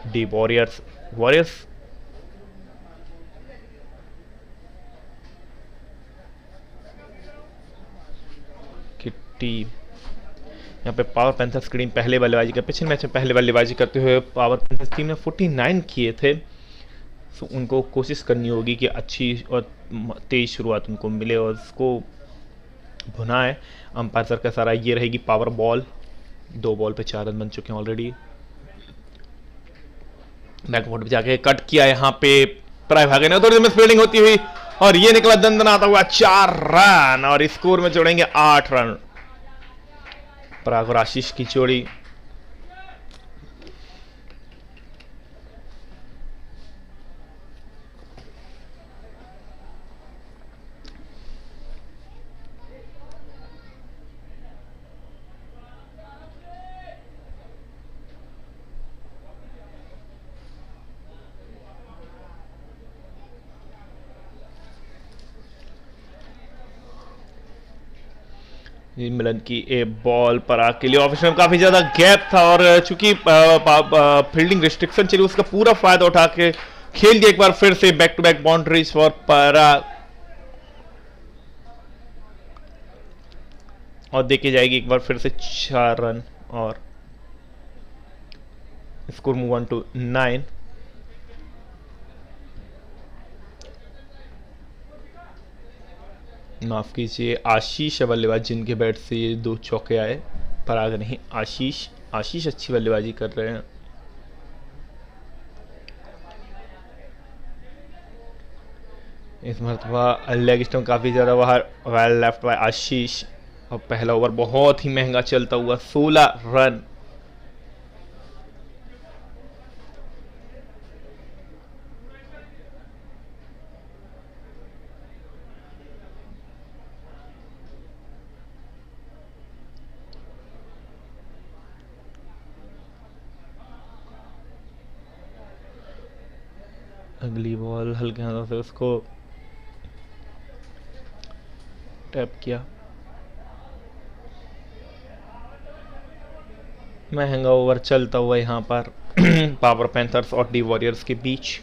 D warriors warriors की team. यहाँ पे पावर पैंथर्स की टीम पहले बल्लेबाजी कर, पिछले मैच में पहले बल्लेबाजी करते हुए पावर पैंथर्स टीम ने 49 किए थे। तो उनको कोशिश करनी होगी कि अच्छी और तेज शुरुआत उनको मिले और उसको भुना है। अंपायर सर का सारा ये रहेगी पावर बॉल। 2 बॉल पे 4 रन बन चुके हैं ऑलरेडी। बैकवर्ड पे जाके कट किया यहाँ पे प्राय भागे ने, थोड़ी मिस फील्डिंग होती हुई और ये निकला दंदनाता हुआ 4 रन और स्कोर में जोड़ेंगे 8 रन। पराग और आशीष की जोड़ी। मिलन की ए बॉल पराग के लिए ऑफिस में काफी ज्यादा गैप था और चूंकि फील्डिंग रिस्ट्रिक्शन चली उसका पूरा फायदा उठा के खेल दिया एक बार फिर से back to back boundaries for Parag और देखी जाएगी एक बार फिर से 4 रन और स्कोर मूव ऑन टू 9। माफ कीजिए आशीष बल्लेबाज जिनके बैट से ये 2 चौके आए, पराग नहीं आशीष। आशीष अच्छी बल्लेबाजी कर रहे हैं। इस मरतबा लेग स्टंप काफी ज्यादा बाहर, वेल लेफ्ट बाय आशीष और पहला ओवर बहुत ही महंगा चलता हुआ 16 रन। अगली बॉल हल्के हाथों से उसको टैप किया। महंगा ओवर चलता हुआ यहाँ पर पावर पैंथर्स और डी वॉरियर्स के बीच।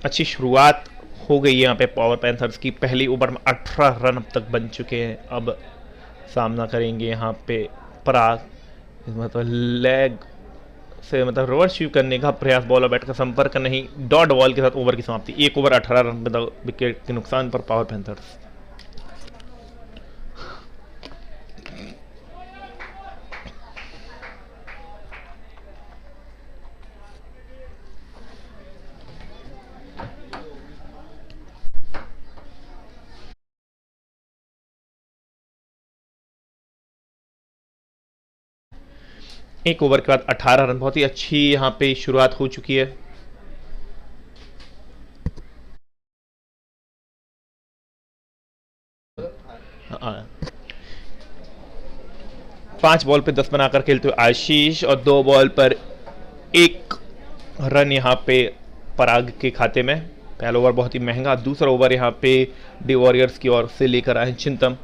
अच्छी शुरुआत हो गई है यहाँ पे पावर पैंथर्स की। पहली ओवर में 18 रन अब तक बन चुके हैं। अब सामना करेंगे यहाँ पे पराग। मतलब लेग से मतलब रिवर्स स्वीप करने का प्रयास, बॉल और बैट का संपर्क नहीं, डॉट बॉल के साथ ओवर की समाप्ति। 1 ओवर 18 रन विकेट के नुकसान पर पावर पैंथर्स। एक ओवर के बाद 18 रन, बहुत ही अच्छी यहाँ पे शुरुआत हो चुकी है। पांच बॉल पे 10 बनाकर खेलते हुए आशीष और 2 बॉल पर 1 रन यहाँ पे पराग के खाते में। पहला ओवर बहुत ही महंगा, दूसरा ओवर यहाँ पे डी वॉरियर्स की ओर से लेकर आए चिंतम।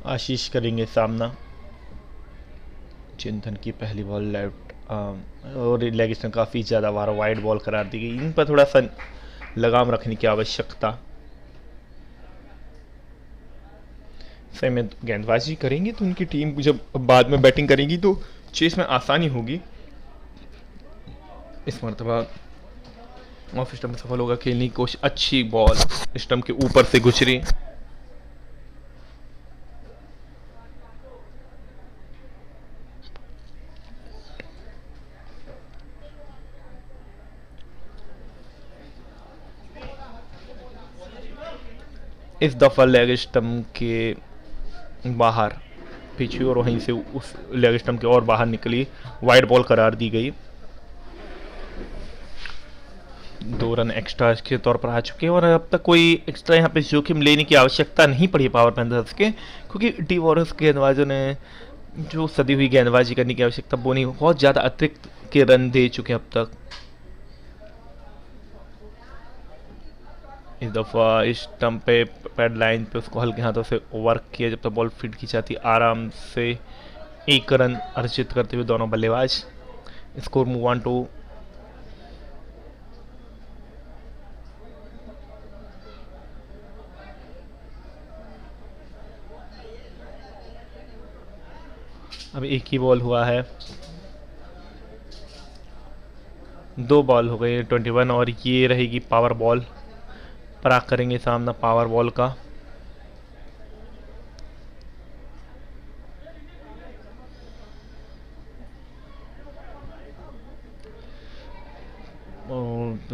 आशीष करेंगे सामना। चिंतन की पहली बॉल लेफ्ट और लेग स्टंप काफ़ी ज़्यादा बार वाइड बॉल करार दी गई। इन पर थोड़ा सा लगाम रखने की आवश्यकता। सही में गेंदबाजी करेंगी तो उनकी टीम जब बाद में बैटिंग करेंगी तो चेस में आसानी होगी। इस मरतबा ऑफ स्टंप सफल होगा खेलने की कोशिश। अच्छी बॉल स्टंप के ऊपर से गुजरी। इस दफ़ा लेग स्टम्प के बाहर पीछे और वहीं से उस लेग स्टम्प के और बाहर निकली, वाइड बॉल करार दी गई। 2 रन एक्स्ट्रा के तौर पर आ चुके हैं और अब तक कोई एक्स्ट्रा यहाँ पे जोखिम लेने की आवश्यकता नहीं पड़ी पावर पैंथर्स के, क्योंकि डी वॉरियर्स के गेंदबाजों ने जो सदी हुई गेंदबाजी करने की आवश्यकता वो नहीं, बहुत ज़्यादा अतिरिक्त के रन दे चुके हैं अब तक। इस दफ़ा इस स्टंप पे पैड लाइन पे उसको हल्के हाथों से वर्क किया, जब तक बॉल फिट की जाती, आराम से 1 रन अर्जित करते हुए दोनों बल्लेबाज। स्कोर मूव ऑन टू अब एक ही बॉल हुआ है, 2 बॉल हो गए 21 और ये रहेगी पावर बॉल। पराग करेंगे सामना पावर बॉल का।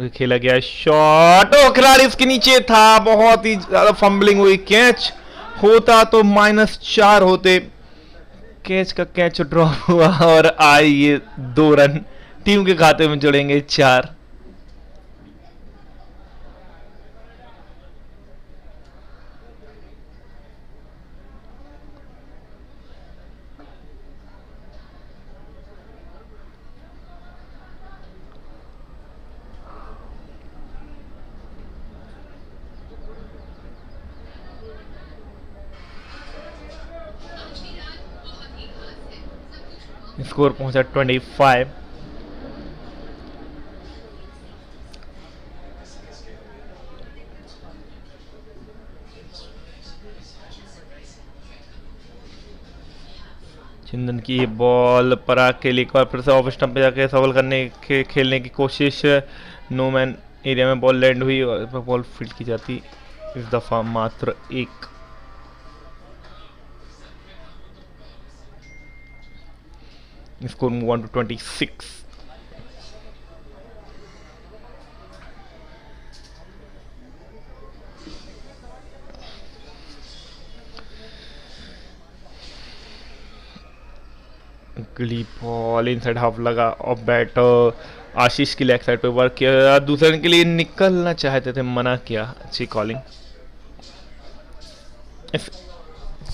खेला गया शॉट, ओ खिलाड़ी इसके नीचे था, बहुत ही ज्यादा फंबलिंग हुई, कैच होता तो -4 होते। कैच का कैच ड्रॉप हुआ और आई ये 2 रन टीम के खाते में जुड़ेंगे 4। स्कोर पहुंचा 25। चिंदन की बॉल पराग के लिए एक बार फिर से ऑफ स्टंप पे जाके सवाल करने के खेलने की कोशिश, नो मैन एरिया में बॉल लैंड हुई और बॉल फील्ड की जाती, इस दफा मात्र 1। Score move on to 26। अगली बॉल इनसाइड हाफ लगा और बैट आशीष की लेग साइड पे वर्क किया, दूसरे रन के लिए निकलना चाहते थे, मना किया। अच्छी कॉलिंग। इस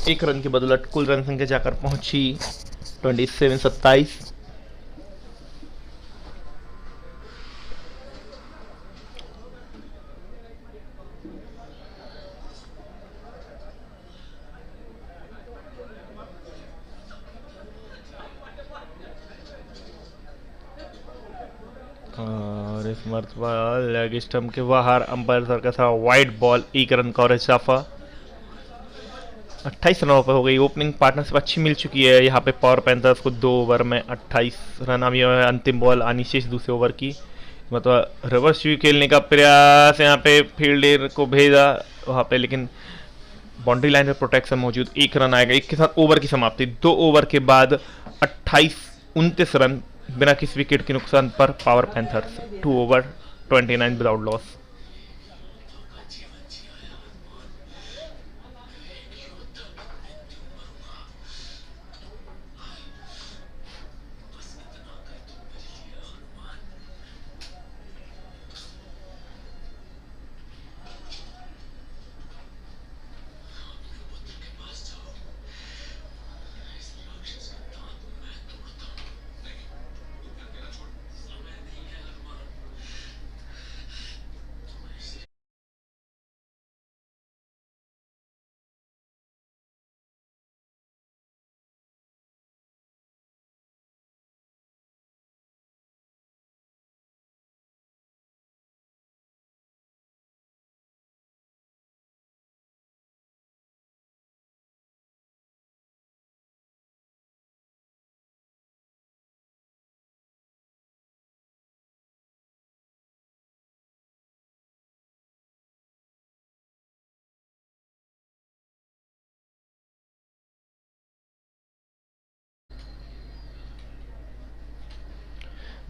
1 रन की बदौलत कुल रन संख्या जाकर पहुंची 27-27। और इस मरतबा लेग स्टंप के बाहर अंपायर सर का था वाइड बॉल, 1 रन का और इजाफा। 28 रनों पर हो गई। ओपनिंग पार्टनरशिप अच्छी मिल चुकी है यहाँ पे पावर पैंथर्स को। 2 ओवर में 28 रन। अब ये अंतिम बॉल आनी शेष दूसरे ओवर की, मतलब रिवर्स स्वीप खेलने का प्रयास, यहाँ पे फील्डर को भेजा वहाँ पे, लेकिन बाउंड्री लाइन पे प्रोटेक्शन मौजूद। 1 रन आएगा, 1 के साथ ओवर की समाप्ति। 2 ओवर के बाद 29 रन बिना किसी विकेट के नुकसान पर power panthers 2 over 29 without loss.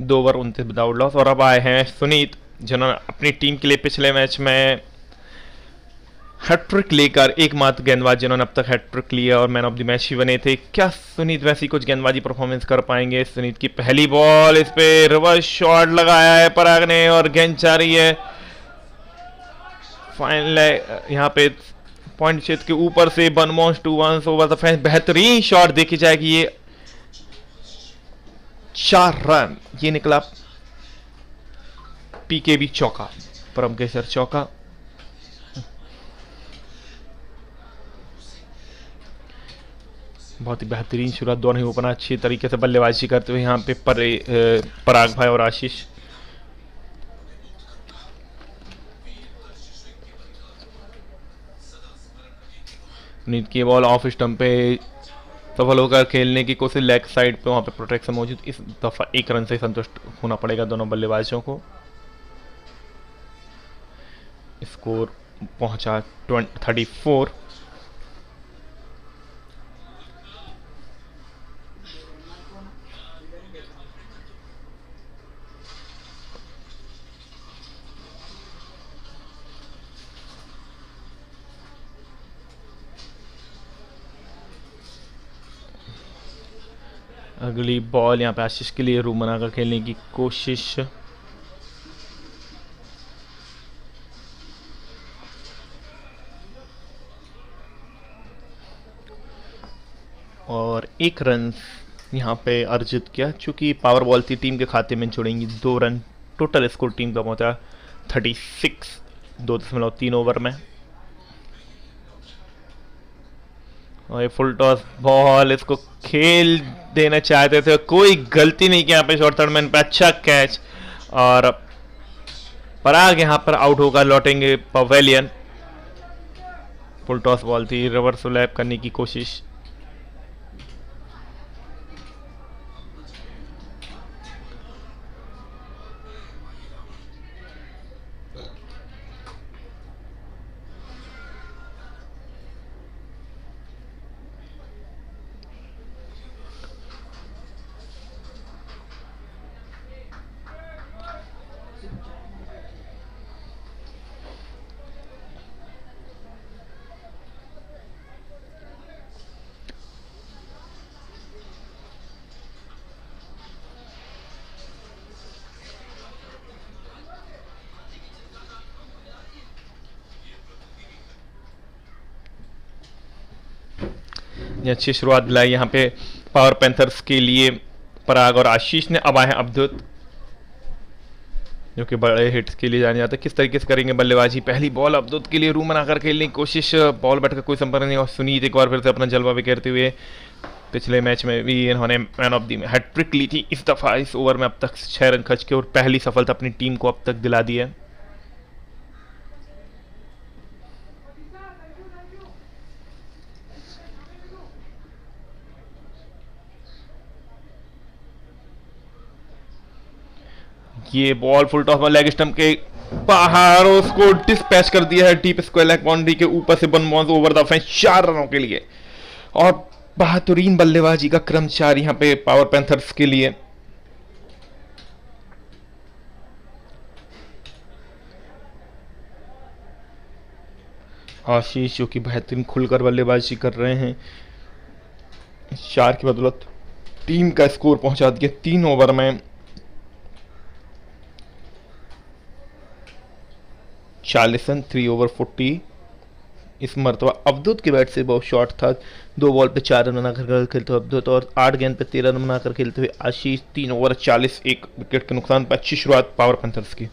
दो ओवर 29 विदाउट लॉस। और अब आए हैं सुनीत, जिन्होंने अपनी टीम के लिए पिछले मैच में हैट्रिक लेकर एकमात्र गेंदबाज जिन्होंने अब तक हैट्रिक लिया और मैन ऑफ द मैच भी बने थे। क्या सुनीत वैसी कुछ गेंदबाजी परफॉर्मेंस कर पाएंगे? सुनीत की पहली बॉल, इस पे रिवर्स शॉट लगाया है पराग ने और गेंद जा रही है फाइनल यहाँ पे पॉइंट क्षेत्र के ऊपर से। बनमोस टू वंस ओवर द फेंस, बेहतरीन शॉट देखी जाएगी। ये 4 रन, ये निकला पीकेबी चौका, परम केसर चौका। बहुत ही बेहतरीन शुरुआत, दोनों ही ओपनर अच्छी तरीके से बल्लेबाजी करते हुए यहाँ पे पराग भाई और आशीष। नीत की बॉल ऑफ स्टंप पे सफल होकर खेलने की कोशिश, लेग साइड पे वहां पे प्रोटेक्शन मौजूद। इस दफा 1 रन से संतुष्ट होना पड़ेगा दोनों बल्लेबाजों को। स्कोर पहुंचा 34। अगली बॉल यहाँ पे आशीष के लिए रूम बनाकर खेलने की कोशिश। और 1 रन यहाँ पे अर्जित किया, चूंकि पावर बॉल थी टीम के खाते में जुड़ेंगी 2 रन। टोटल स्कोर टीम का पहुंचा 36, 2.3 ओवर में। और ये फुल टॉस बॉल, इसको खेल देना चाहते थे, कोई गलती नहीं की यहाँ पे शॉर्ट थर्ड मैन पे, अच्छा कैच। और पराग यहाँ पर आउट होकर लौटेंगे पवेलियन। फुल टॉस बॉल थी, रिवर्स लैप करने की कोशिश। अच्छी शुरुआत दिलाई यहाँ पे पावर पैंथर्स के लिए पराग और आशीष ने। अब आए हैं अवधूत, जो कि बड़े हिट्स के लिए जाने जाते हैं। किस तरीके से करेंगे बल्लेबाजी? पहली बॉल अवधूत के लिए रूम बनाकर खेलने की कोशिश, बॉल बैठ कर कोई संपर्क नहीं। और सुनीत एक बार फिर से अपना जलवा बिखेरते हुए, पिछले मैच में भी इन्होंने मैन ऑफ द हैट्रिक ली थी। इस दफा इस ओवर में अब तक 6 रन खर्च के और पहली सफलता अपनी टीम को अब तक दिला दी है। ये बॉल फुल टॉस में लेग स्टंप के बाहर, उसको डिस्पैच कर दिया है डीप स्क्वायर लेग बाउंड्री के ऊपर से। बनमोस ओवर द फेंस 4 रनों के लिए। और बेहतरीन बल्लेबाजी का क्रम 4 यहाँ पे पावर पैंथर्स के लिए। आशीष जो कि बेहतरीन खुलकर बल्लेबाजी कर रहे हैं, 4 की बदौलत टीम का स्कोर पहुंचा दिया 3 ओवर में 40 रन, 3 ओवर 40। इस मरतबा अवधूत के बैट से बहुत शॉर्ट था। 2 बॉल पे 4 रन बनाकर खेलते हुए अवधूत, और 8 गेंद पे 13 रन बनाकर खेलते हुए आशीष। 3 ओवर 40, 1 विकेट के नुकसान पर अच्छी शुरुआत पावर पैंथर्स की।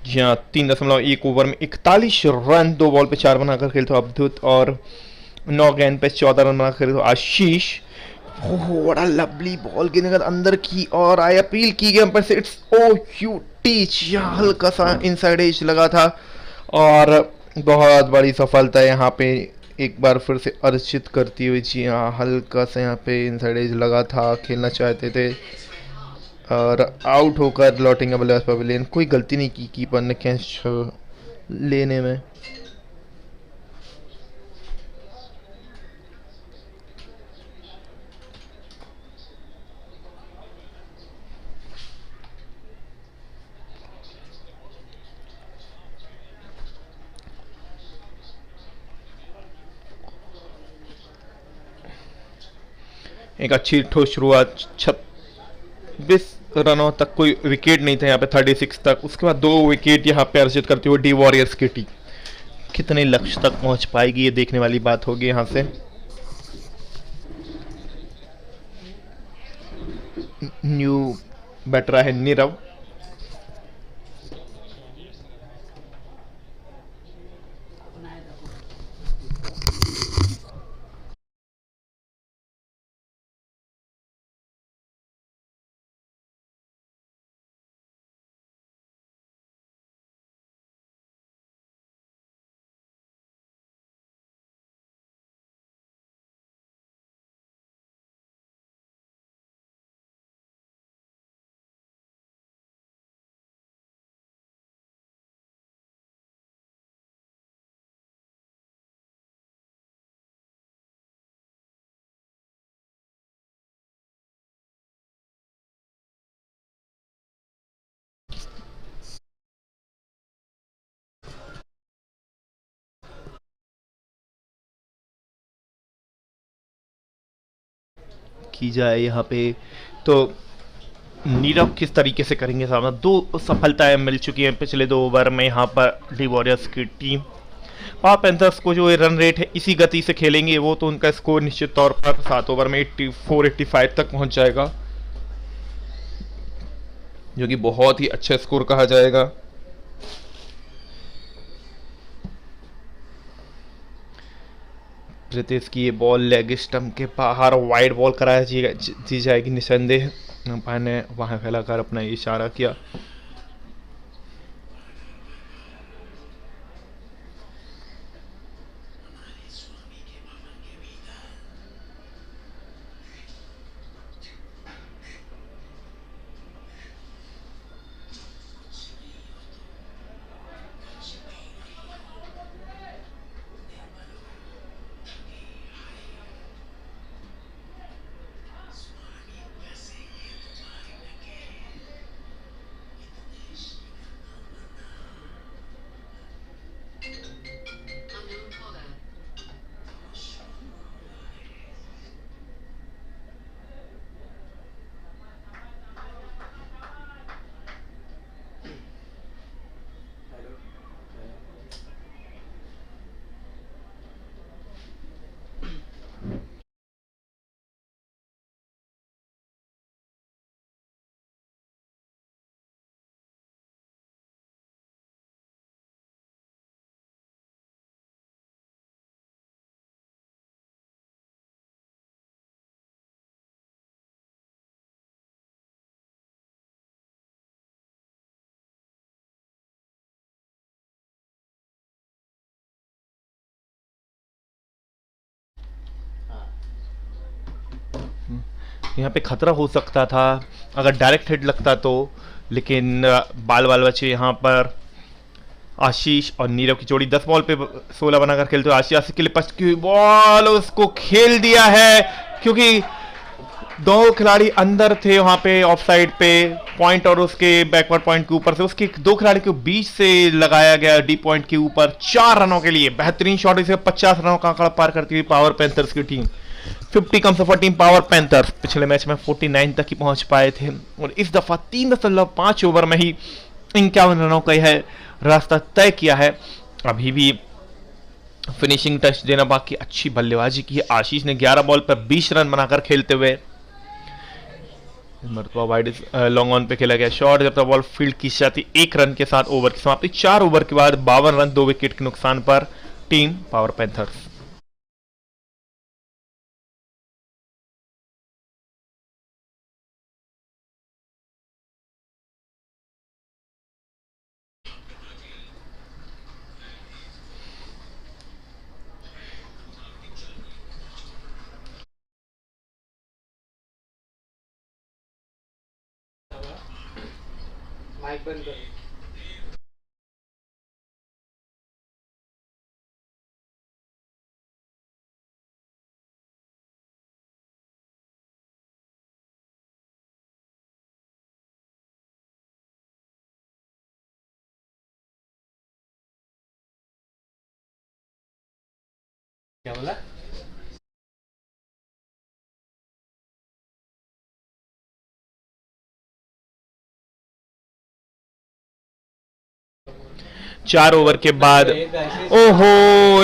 जी हाँ, 3.1 ओवर में 41 रन, 2 बॉल पे 4 बनाकर खेलते हो अवधूत, और 9 गेंद पे 14 रन बनाकर खेलते हो आशीष। बड़ा लवली बॉल गिरने के बाद अंदर की और आई, अपील की गई अंपायर से, इट्स ओ यू टीच, यहाँ हल्का सा इनसाइड एज लगा था और बहुत बड़ी सफलता है यहाँ पे एक बार फिर से अर्जित करती हुई। जी हाँ, हल्का सा यहाँ पे इनसाइड एज लगा था, खेलना चाहते थे और आउट होकर लौटेंगे बल्लेबाज पवेलियन। कोई गलती नहीं की कीपर ने कैच लेने में। एक अच्छी ठोस शुरुआत, 26 रनों तक कोई विकेट नहीं था यहाँ पे, 36 तक। उसके बाद 2 विकेट यहाँ पे अर्जित करते हुए डी वॉरियर्स की टीम कितने लक्ष्य तक पहुंच पाएगी, ये देखने वाली बात होगी। यहाँ से न्यू बैटर है नीरव, की जाए यहाँ पे तो नीरव किस तरीके से करेंगे सामना। 2 सफलताएं मिल चुकी हैं पिछले 2 ओवर में यहाँ पर डी वॉरियर्स की टीम। पावर पैंथर्स को जो रन रेट है इसी गति से खेलेंगे वो, तो उनका स्कोर निश्चित तौर पर 7 ओवर में 84-85 तक पहुंच जाएगा, जो कि बहुत ही अच्छा स्कोर कहा जाएगा। प्रीतेश की ये बॉल लेग स्टंप के बाहर वाइड बॉल कराया दी जाएगी निसंदेह। अंपायर ने वहां फैलाकर अपना इशारा किया। यहाँ पे खतरा हो सकता था अगर डायरेक्ट हिट लगता तो, लेकिन बाल बाल बचे यहाँ पर। आशीष और नीरव की जोड़ी 10 बॉल पे 16 बनाकर खेलते हो। आशीष के लिए पस्ट की बॉल, उसको खेल दिया है क्योंकि 2 खिलाड़ी अंदर थे वहां पे ऑफ साइड पे, पॉइंट और उसके बैकवर्ड पॉइंट के ऊपर से, उसके 2 खिलाड़ी के बीच से लगाया गया डी पॉइंट के ऊपर 4 रनों के लिए। बेहतरीन शॉट, इसे 50 रनों का आंकड़ा पार करती हुई पावर पैंथर्स की टीम। 50 कम सफर टीम पावर पैंथर्स पिछले मैच में 49 तक ही पहुंच पाए थे और इस दफा 3.5 ओवर में ही 51 रनों का यह रास्ता तय किया है। अभी भी फिनिशिंग टच देना बाकी। अच्छी बल्लेबाजी की है आशीष ने, 11 बॉल पर 20 रन बनाकर खेलते हुए मरतबा वाइड लॉन्ग ऑन पे खेला गया शॉट, जब तक बॉल फील्ड की जाती 1 रन के साथ ओवर की समाप्ति। 4 ओवर के बाद 52 रन 2 विकेट के नुकसान पर टीम पावर पैंथर्स। माइक बंद करो। 4 ओवर के बाद ओहो,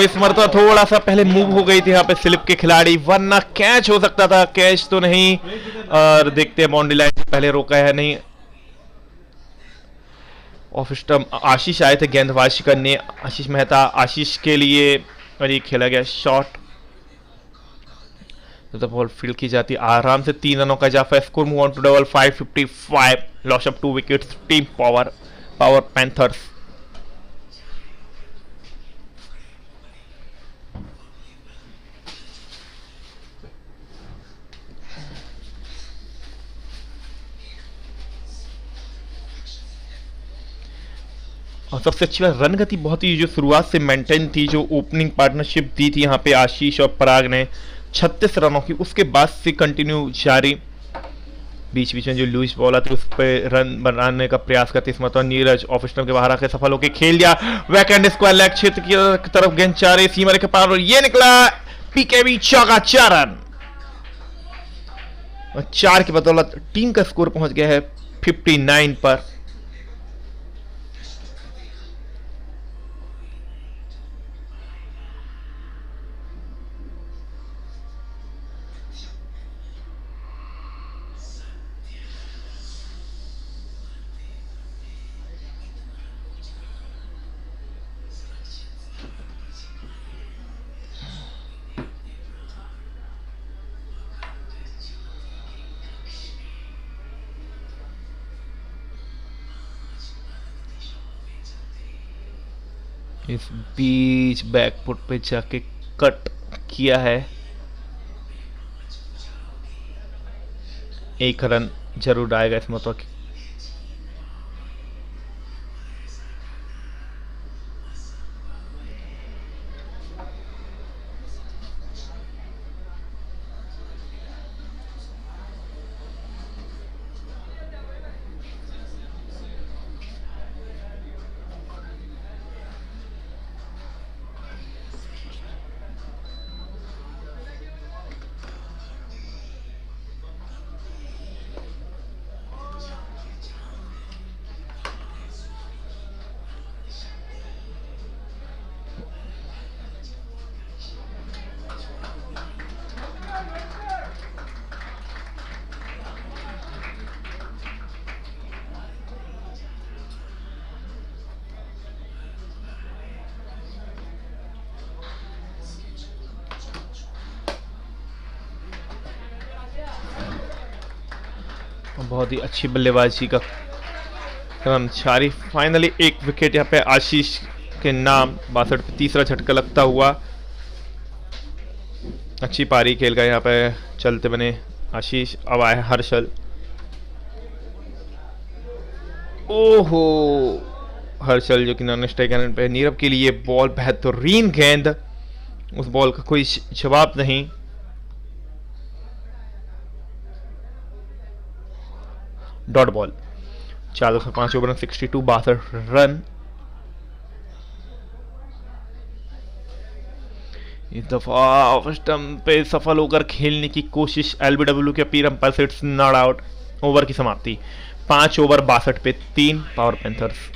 इस मरतबा थोड़ा सा पहले मूव हो गई थी यहाँ पे स्लिप के खिलाड़ी, वरना कैच हो सकता था। कैच तो नहीं, और देखते हैं बाउंड्री लाइन से पहले रोका है नहीं। ऑफ स्टंप आशीष आए थे गेंदबाजी करने, आशीष मेहता। आशीष के लिए और ये खेला गया शॉट, तो बॉल फील्ड की जाती आराम से। 3 रनों का इजाफा, score move on to double 555, loss of 2 wickets team Power Panthers. और सबसे अच्छी बात, रन गति बहुत ही जो शुरुआत से मेंटेन थी, जो ओपनिंग पार्टनरशिप दी थी यहाँ पे आशीष और पराग ने 36 रनों की, उसके बाद से कंटिन्यू जारी। बीच बीच में जो लूज बॉल आती उस पर रन बनाने का प्रयास करते, इस मतलब नीरज ऑफ स्टंप के बाहर आकर सफल होकर खेल दिया। बैकहैंड स्क्वायर लेग क्षेत्र की तरफ गेंद जा रही सीमा के पार, और ये निकला पीकेबी चौका। 4 रन, 4 की बदौलत टीम का स्कोर पहुंच गया है 59 पर। इस बीच बैकफुट पे जाके कट किया है, 1 रन जरूर आएगा इस मतलब। बहुत ही अच्छी बल्लेबाजी का कर्मचारी। फाइनली 1 विकेट यहाँ पे आशीष के नाम, 62 पे तीसरा झटका लगता हुआ। अच्छी पारी खेल गए यहाँ पे चलते बने आशीष। अब आए हर्षल, ओहो, हर्षल जो कि नॉन स्ट्राइक एंड पे। नीरव के लिए बॉल, बेहतरीन गेंद, उस बॉल का कोई जवाब नहीं। Dot ball, 4 over 62 62 run. इस दफा ऑफ स्टंप पे सफल होकर खेलने की कोशिश, एलबीडब्ल्यू के पीर अंपायर से इट्स नॉट आउट। ओवर की समाप्ति 5 ओवर 62 पे 3 पावर पैंथर्स।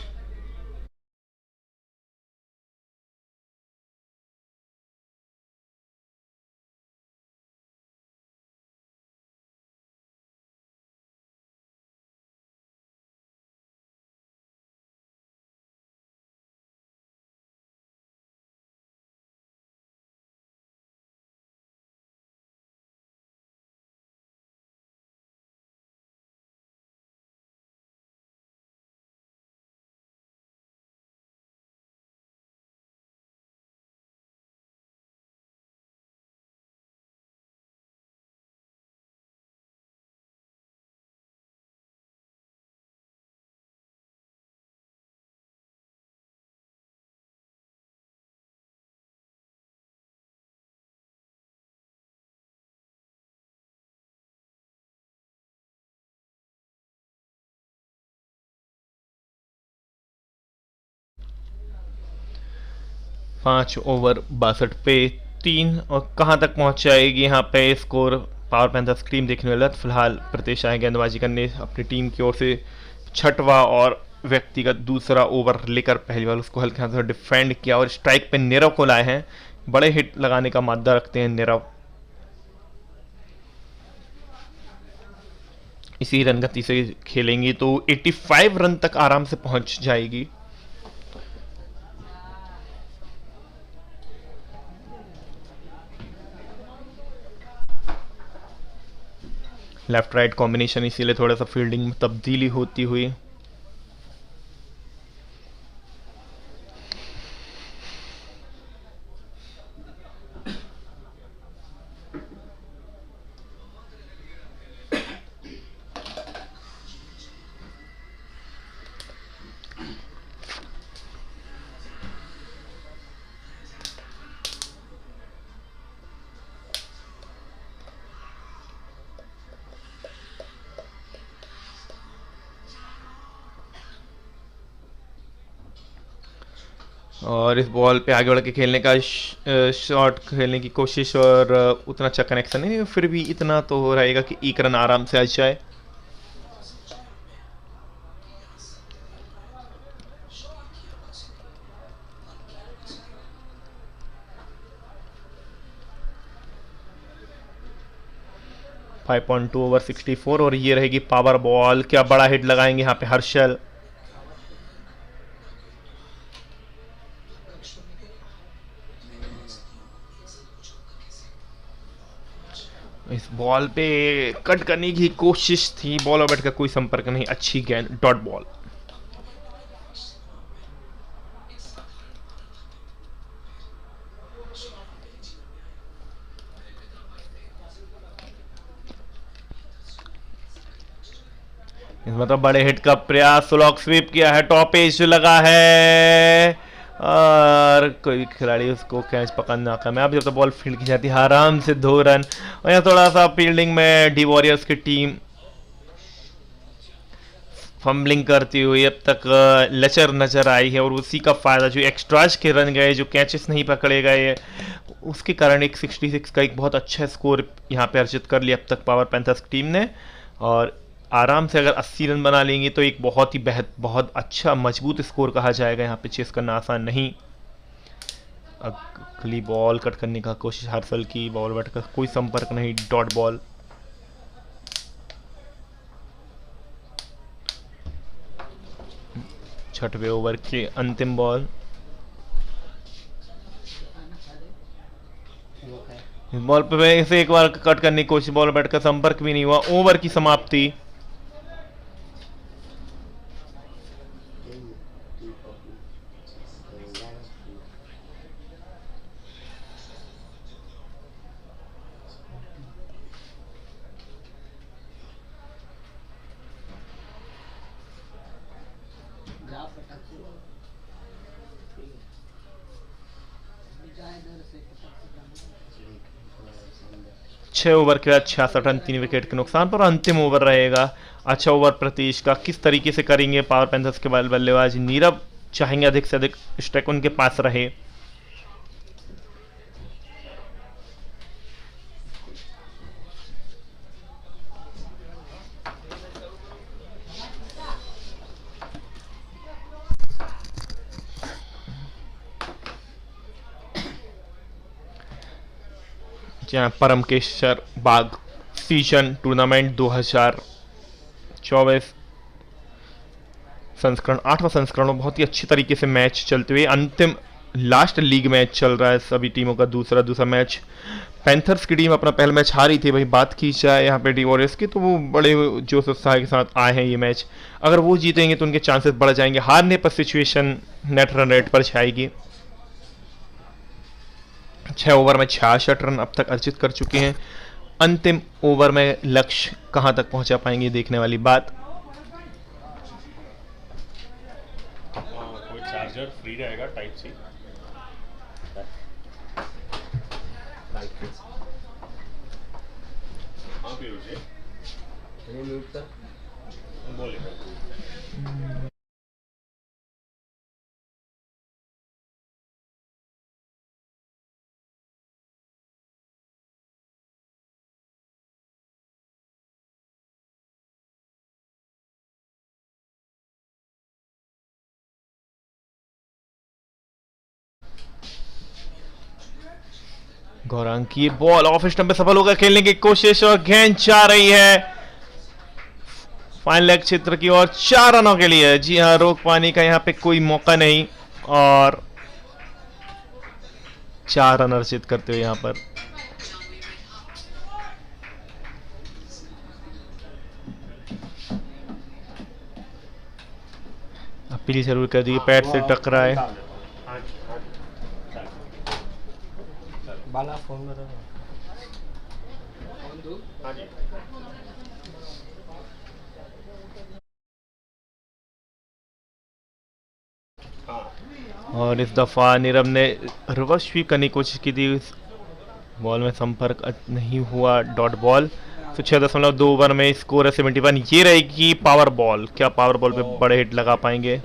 5 ओवर 62 पे 3। और कहाँ तक पहुंच जाएगी यहाँ पे स्कोर पावर पैंथर्स टीम देखने वाला। फिलहाल प्रीतेश आए गेंदबाजी करने अपनी टीम की ओर से। छठवां और व्यक्तिगत दूसरा ओवर लेकर पहली बार उसको हल्के हाथ से डिफेंड किया और स्ट्राइक पे नीरव को लाए हैं। बड़े हिट लगाने का मादा रखते हैं नीरव। इसी रन गति से खेलेंगी तो 85 रन तक आराम से पहुंच जाएगी। लेफ्ट राइट कॉम्बिनेशन, इसीलिए थोड़ा सा फील्डिंग में तब्दीली होती हुई। और इस बॉल पे आगे बढ़ के खेलने का शॉट खेलने की कोशिश, और उतना अच्छा कनेक्शन नहीं, फिर भी इतना तो हो रहेगा कि एक रन आराम से आ जाए। फाइव 5.2 ओवर 64 और ये रहेगी पावर बॉल। क्या बड़ा हिट लगाएंगे यहाँ पे हर्षल। इस बॉल पे कट करने की कोशिश थी, बॉल और बैट का कोई संपर्क नहीं। अच्छी गेंद, डॉट बॉल। मतलब बड़े हिट का प्रयास, स्लॉग स्वीप किया है, टॉप एज लगा है और कोई खिलाड़ी उसको कैच पकड़ना कामयाब। जब तो बॉल फील्ड की जाती है आराम से 2 रन। और यहाँ थोड़ा सा फील्डिंग में डी वॉरियर्स की टीम फंबलिंग करती हुई अब तक लचर नजर आई है, और उसी का फायदा जो एक्स्ट्राज के रन गए, जो कैचेस नहीं पकड़े गए, उसके कारण एक 66 का एक बहुत अच्छा स्कोर यहाँ पे अर्जित कर लिया अब तक पावर पैंथर्स टीम ने। और आराम से अगर 80 रन बना लेंगे तो एक बहुत ही बहुत अच्छा मजबूत स्कोर कहा जाएगा। यहाँ पे चेस करना आसान नहीं। अगली बॉल कट करने का कोशिश हर्षल की, बॉल बैट का कोई संपर्क नहीं, डॉट बॉल। छठवें ओवर के अंतिम बॉल। इस बॉल पे इसे एक बार कट करने की कोशिश, बॉल बैट का संपर्क भी नहीं हुआ। ओवर की समाप्ति। छह ओवर के बाद 66 रन 3 विकेट के नुकसान पर अंतिम ओवर रहेगा। अच्छा ओवर प्रतीश का, किस तरीके से करेंगे पावर पैंथर्स के बल्लेबाज। नीरव चाहेंगे अधिक से अधिक स्ट्राइक उनके पास रहे। जहाँ परमकेश्वर बाग सीजन टूर्नामेंट 2024 संस्करण 8वां संस्करण में बहुत ही अच्छी तरीके से मैच चलते हुए अंतिम लास्ट लीग मैच चल रहा है सभी टीमों का। दूसरा मैच पैंथर्स की टीम अपना पहला मैच हारी थी। भाई बात की जाए यहाँ पे डी वॉरियर्स की, तो वो बड़े जोश उत्साह के साथ आए हैं ये मैच। अगर वो जीतेंगे तो उनके चांसेस बढ़ जाएंगे। हारने पर सिचुएशन नेट रन रेट पर छाएगी। 6 ओवर में 66 रन अब तक अर्जित कर चुके हैं। अंतिम ओवर में लक्ष्य कहां तक पहुंचा पाएंगे देखने वाली बात। कोई चार्जर फ्री रहेगा टाइप सी। हाँ बोले गौरांग की बॉल ऑफ स्टंप पे सफल होकर खेलने की कोशिश और गेंद जा रही है फाइन लेग क्षेत्र की ओर 4 रनों के लिए। जी हां, रोक पाने का यहां पे कोई मौका नहीं और 4 रन अर्जित करते हुए यहां पर अपील जरूर कर दी, पैट से टकराए। डाल देता। हाँ जी, हाँ जी। डाल दो। बाला फोन में रहो। फोन दो। हाँ जी। हाँ। और इस दफा नीरव ने रिवर्स स्वीप करने की कोशिश की थी, इस बॉल में संपर्क नहीं हुआ, डॉट बॉल। तो 6.2 ओवर में स्कोर है 71। ये रहेगी पावर बॉल, क्या पावर बॉल पे बड़े हिट लगा पाएंगे?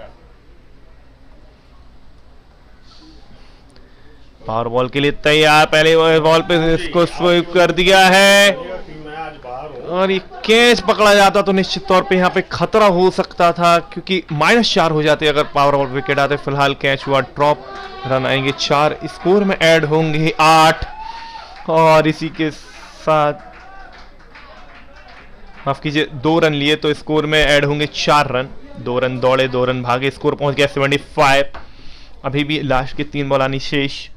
पावर बॉल के लिए तैयार, पहले बॉल पे इसको स्वीप कर दिया है मैं आज बाहर हूँ। और ये कैच पकड़ा जाता तो निश्चित तौर पे यहाँ पे खतरा हो सकता था, क्योंकि -4 हो जाते अगर पावर बॉल विकेट आते। फिलहाल कैच हुआ ड्रॉप, रन आएंगे 4, स्कोर में ऐड होंगे 8 और इसी के साथ माफ कीजिए 2 रन लिए तो स्कोर में ऐड होंगे 4 रन। 2 रन दौड़े, 2 रन भागे, स्कोर पहुंच गया 75। अभी भी लास्ट की 3 बॉल आनी शेष।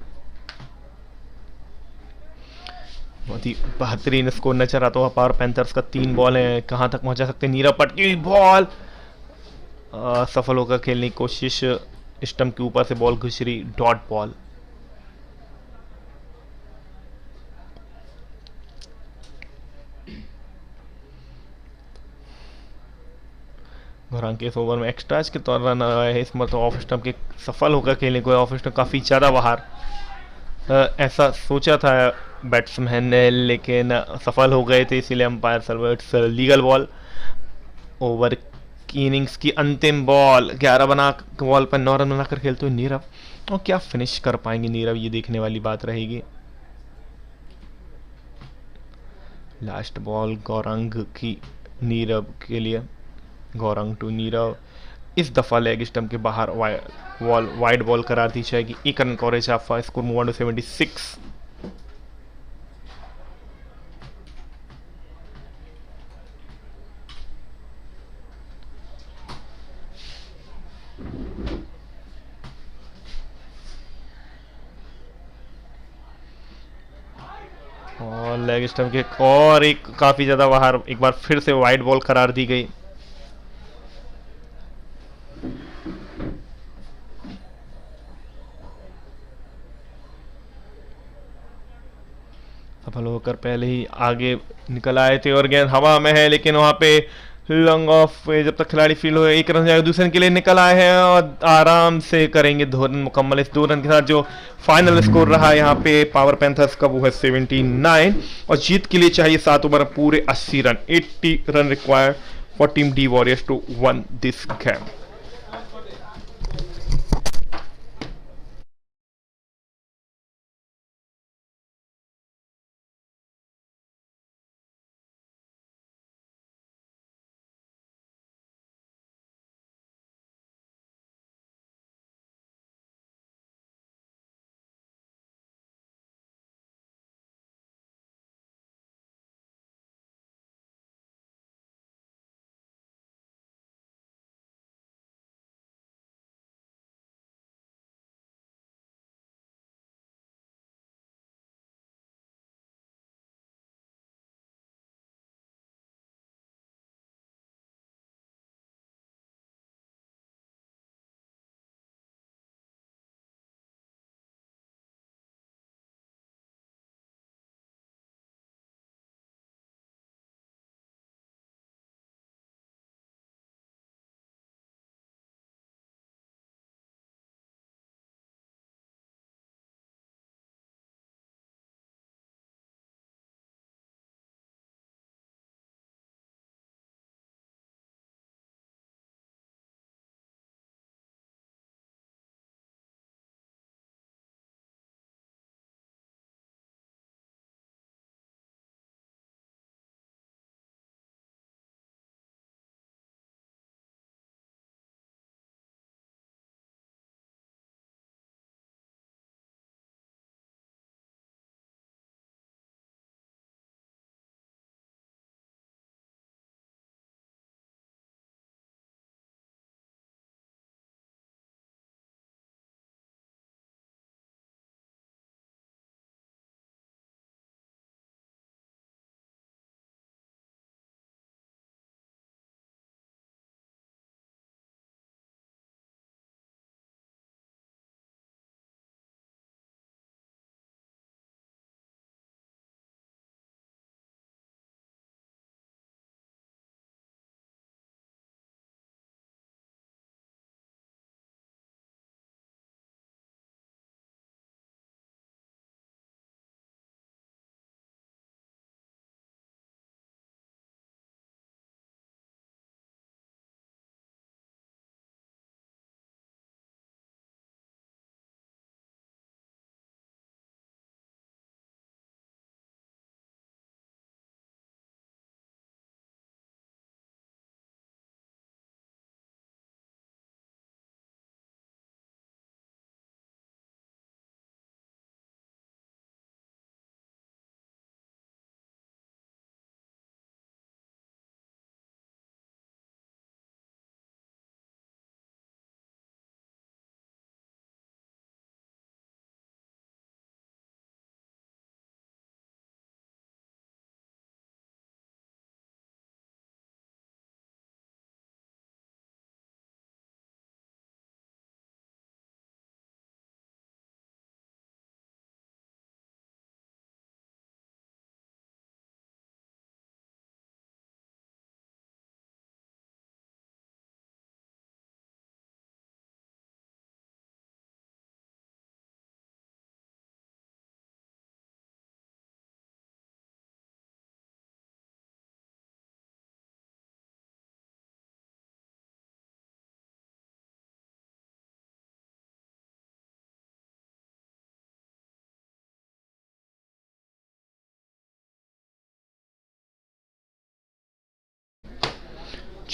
बहुत ही बेहतरीन स्कोर नजर आता हुआ पावर पैंथर्स का। 3 बॉल है, कहां तक पहुंचा सकते? नीरव पट की बॉल सफल होकर खेलने की कोशिश, स्टंप के ऊपर से बॉल घुसरी, डॉट बॉल। गौरांग के इस ओवर में एक्स्ट्राज के तौर रन आया है, इस मतलब ऑफ स्टंप के सफल होकर खेलने को। ऑफ स्टंप काफी ज्यादा बाहर, ऐसा सोचा था बैट्समैन ने, लेकिन सफल हो गए थे, इसीलिए अंपायर सर्वर्ट्स लीगल बॉल। ओवर की इनिंग्स की अंतिम बॉल, 11 बना बॉल पर 9 रन बनाकर खेलते हुए नीरव, और क्या फिनिश कर पाएंगे नीरव, ये देखने वाली बात रहेगी। लास्ट बॉल गौरांग की नीरव के लिए, गौरांग टू नीरव। इस दफा लेग स्टंप के बाहर वाइड बॉल करार दी जाएगी। 1 run coverage of, score move on to 76। और लेग स्टंप के और एक काफी ज्यादा बाहर, एक बार फिर से वाइड बॉल करार दी गई। सफल होकर पहले ही आगे निकल आए थे और गेंद हवा में है, लेकिन वहां पे लॉन्ग ऑफ पे जब तक खिलाड़ी फील्ड हो, 1 रन जाएगा, दूसरे रन के लिए निकल आए हैं और आराम से करेंगे 2 रन मुकम्मल। इस 2 रन के साथ जो फाइनल स्कोर रहा यहाँ पे पावर पैंथर्स का, वो है 79 और जीत के लिए चाहिए 7 ओवर पूरे 80 run. 80 run required for team the Warriors to win this game.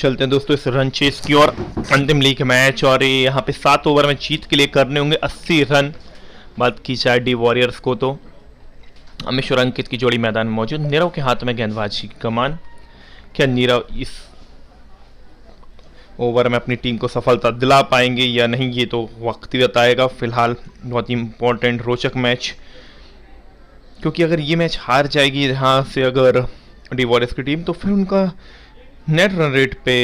चलते हैं दोस्तों इस रन चेस की और अंतिम लीग मैच, और ये यहाँ पे 7 ओवर में जीत के लिए करने होंगे 80 रन। बात की जाए डी वॉरियर्स को तो अमिश और अंकित की जोड़ी मैदान में मौजूद, नीरव के हाथ में गेंदबाजी की कमान। क्या नीरव इस ओवर में अपनी टीम को सफलता दिला पाएंगे या नहीं, ये तो वक्त ही बताएगा। फिलहाल बहुत ही इंपॉर्टेंट रोचक मैच, क्योंकि अगर ये मैच हार जाएगी यहाँ से अगर डी वॉरियर्स की टीम, तो फिर उनका नेट रन रेट पे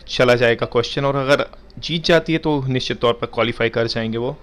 चला जाएगा क्वेश्चन, और अगर जीत जाती है तो निश्चित तौर पर क्वालिफाई कर जाएंगे वो।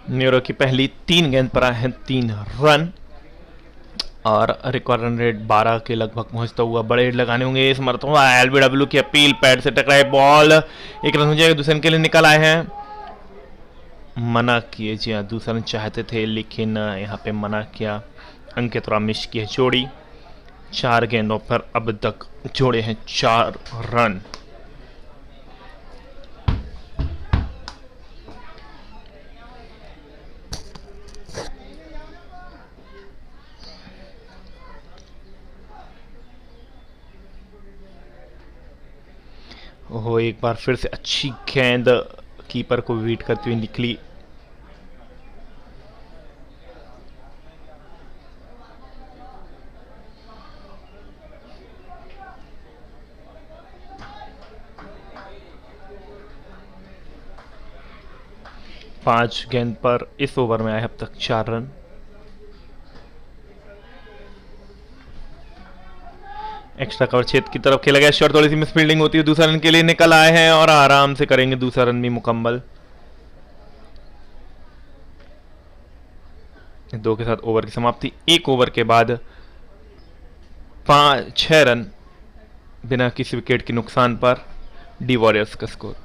न्यूरो की पहली 3 गेंद पर आए हैं 3 रन, और रिकॉर्ड रन रेट 12 के लगभग पहुंचता हुआ बड़े हिट लगाने होंगे इस मरतबा। एलबीडब्ल्यू की अपील, पैड से टकराए बॉल, एक रन हो जाएगा, दूसरे रन के लिए निकल आए हैं, मना किए। जी हाँ, दूसरा रन चाहते थे लेकिन यहाँ पे मना किया। अंकित और अमिश की है जोड़ी, 4 गेंदों पर अब तक जोड़े हैं 4 रन। ओहो, एक बार फिर से अच्छी गेंद कीपर को बीट करती हुई निकली। पांच गेंद पर इस ओवर में आए अब तक 4 रन। एक्स्ट्रा कवर क्षेत्र की तरफ खेला गया शॉट, थोड़ी सी मिस फील्डिंग होती है, दूसरा रन के लिए निकल आए हैं और आराम से करेंगे दूसरा रन भी मुकम्मल। 2 के साथ ओवर की समाप्ति। 1 ओवर के बाद 6 रन बिना किसी विकेट के नुकसान पर डी वॉरियर्स का स्कोर।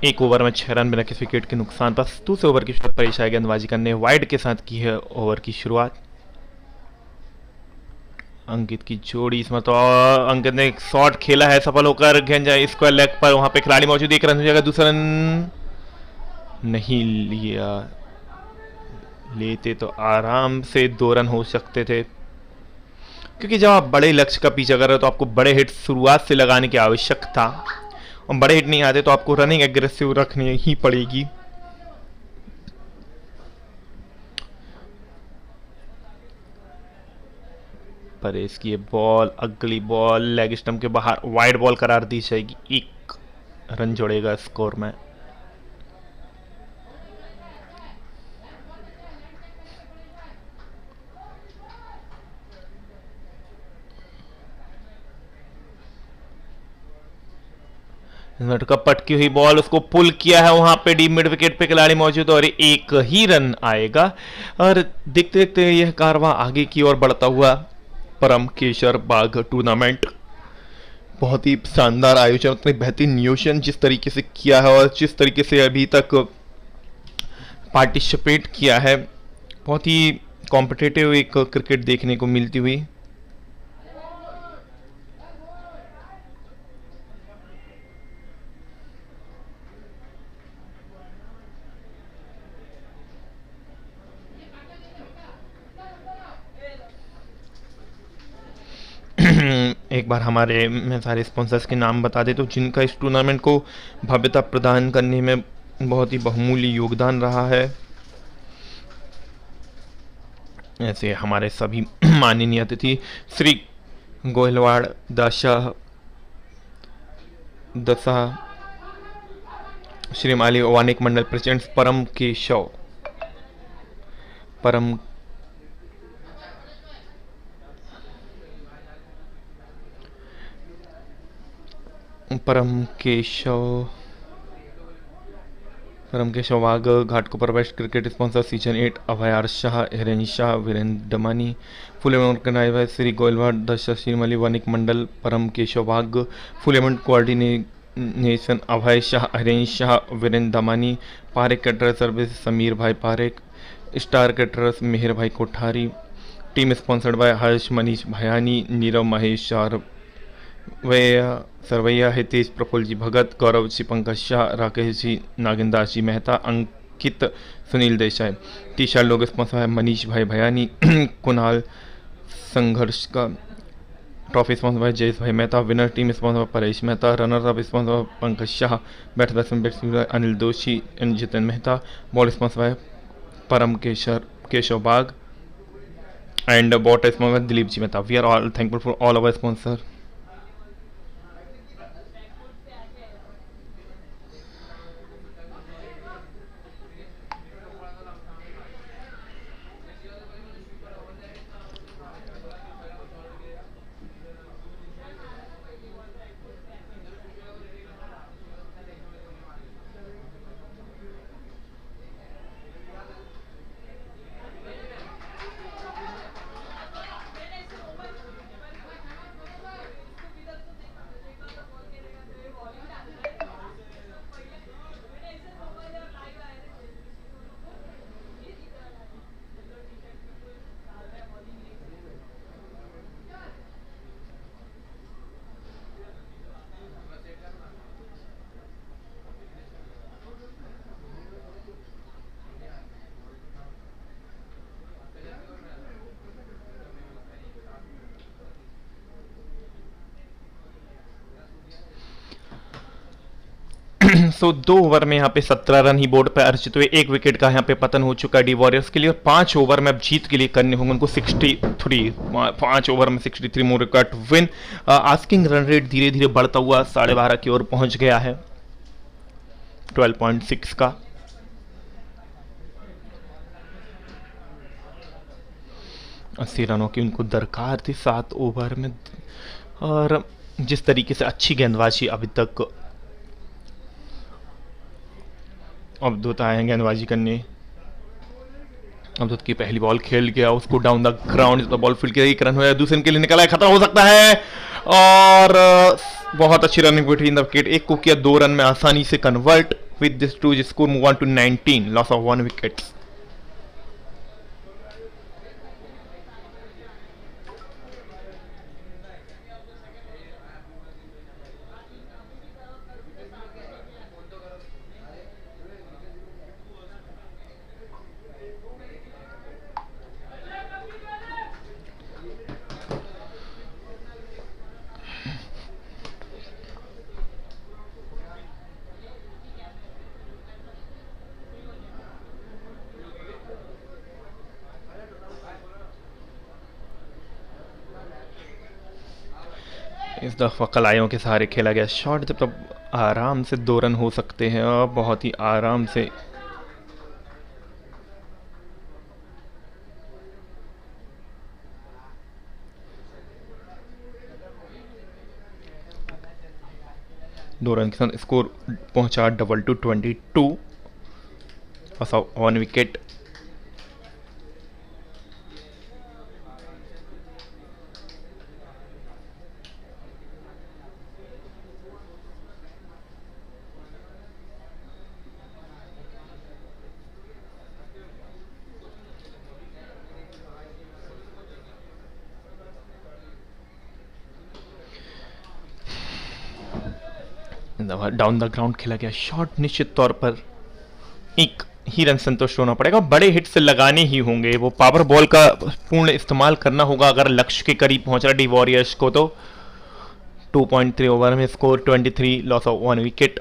एक ओवर में 6 रन बिना किसी विकेट के नुकसान पर दूसरे ओवर की शुरुआत परेश आए गेंदबाजी करने वाइड के साथ की है ओवर की शुरुआत। अंकित की जोड़ी इसमें तो अंकित ने एक शॉट खेला है, सफल होकर गेंद जाए स्क्वायर लेग पर, वहां पे खिलाड़ी मौजूद, एक रन हो जाएगा, दूसरा रन नहीं लिया, लेते तो आराम से 2 रन हो सकते थे, क्योंकि जब आप बड़े लक्ष्य का पीछा कर रहे हो तो आपको बड़े हिट शुरुआत से लगाने की आवश्यकता था, और बड़े हिट नहीं आते तो आपको रनिंग एग्रेसिव रखनी ही पड़ेगी। परेश की बॉल, अगली बॉल लेग स्टंप के बाहर, वाइड बॉल करार दी जाएगी, 1 रन जोड़ेगा स्कोर में। का पटकी हुई बॉल, उसको पुल किया है, वहां पे डीप मिड विकेट पे खिलाड़ी मौजूद और 1 ही रन आएगा, और देखते देखते यह कारवां आगे की ओर बढ़ता हुआ। परम केशर बाग टूर्नामेंट बहुत ही शानदार आयोजन, उतनी बेहतरीन नियोजन जिस तरीके से किया है और जिस तरीके से अभी तक पार्टिसिपेट किया है, बहुत ही कॉम्पिटिटिव एक क्रिकेट देखने को मिलती हुई। एक बार हमारे मैं सारे स्पॉन्सर्स के नाम बता दे तो जिनका इस टूर्नामेंट को भव्यता प्रदान करने में बहुत ही बहुमूल्य योगदान रहा है, ऐसे हमारे सभी माननीय अतिथि Shri Gohilwad Dasha Shrimali Vanik Mandal president Param Keshav Param Keshav Wagh Ghatkopar west cricket sponsor season 8 Abhay Shah, Hiren Shah, Virendra Damani, full organiser Shri Goyalwad Dasha Shrimali Vanik Mandal, Param Keshav Wagh, full event coordination Abhay Shah, Hiren Shah, Virendra Damani, Parekh caterer service Sameer bhai Parekh, star caterers Meher bhai Kothari, team sponsored by Harsh Manish Bhayani, Nirav Mahesh Sarvaiya, Hitesh Praful ji Bhagat, Gaurav ji Pankaj Shah, Rakesh ji नागिंदास ji Mehta, Ankit Sunil Desai, T shirt लोग स्पॉन्सर है मनीष भाई भयानी, कुणाल संघर्ष का ट्रॉफी स्पॉन्सर है Jayesh bhai Mehta, winner team sponsor Paresh Mehta, runner up sponsor Pankaj Shah, bat batsman Anil Doshi and Jitendra Mehta, ball sponsor है Param Keshav Bagh and bat sponsor Dilip ji Mehta. We are all thankful for all our sponsor. So 2 over में यहाँ पे 17 रन ही बोर्ड पे अर्जित हुए, 1 विकेट का यहाँ पे पतन हो चुका है डी वॉरियर्स के लिए, और 5 ओवर में अब जीत के लिए करने होंगे उनको 63, 5 ओवर में 63 more record win. Asking run rate धीरे धीरे बढ़ता हुआ 12.5 की ओर पहुंच गया है 12.6 का। अस्सी रनों की उनको दरकार थी 7 ओवर में, और जिस तरीके से अच्छी गेंदबाजी अभी तक अवधूत आए हैं गेंदबाजी करने, अवधूत की पहली बॉल खेल गया, उसको down the ground ball field के 1 रन हुआ, दूसरे के लिए निकला है, खतरा हो सकता है, और बहुत अच्छी रनिंग बिटवीन द विकेट, 1 को किया 2 रन में आसानी से convert. With this two score move on to 19, loss of 1 wicket. इस दफा कलाइयों के सहारे खेला गया शॉट, जब तब आराम से 2 रन हो सकते हैं और बहुत ही आराम से। दो रन के साथ स्कोर पहुंचा 22 और 1 विकेट। डाउन द ग्राउंड खेला गया शॉट, निश्चित तौर पर एक ही रन संतुष्ट होना पड़ेगा। बड़े हिट से लगाने ही होंगे, वो पावर बॉल का पूर्ण इस्तेमाल करना होगा अगर लक्ष्य के करीब पहुंच रहा डी वॉरियर्स को। तो 2.3 ओवर में स्कोर 23, लॉस ऑफ 1 विकेट।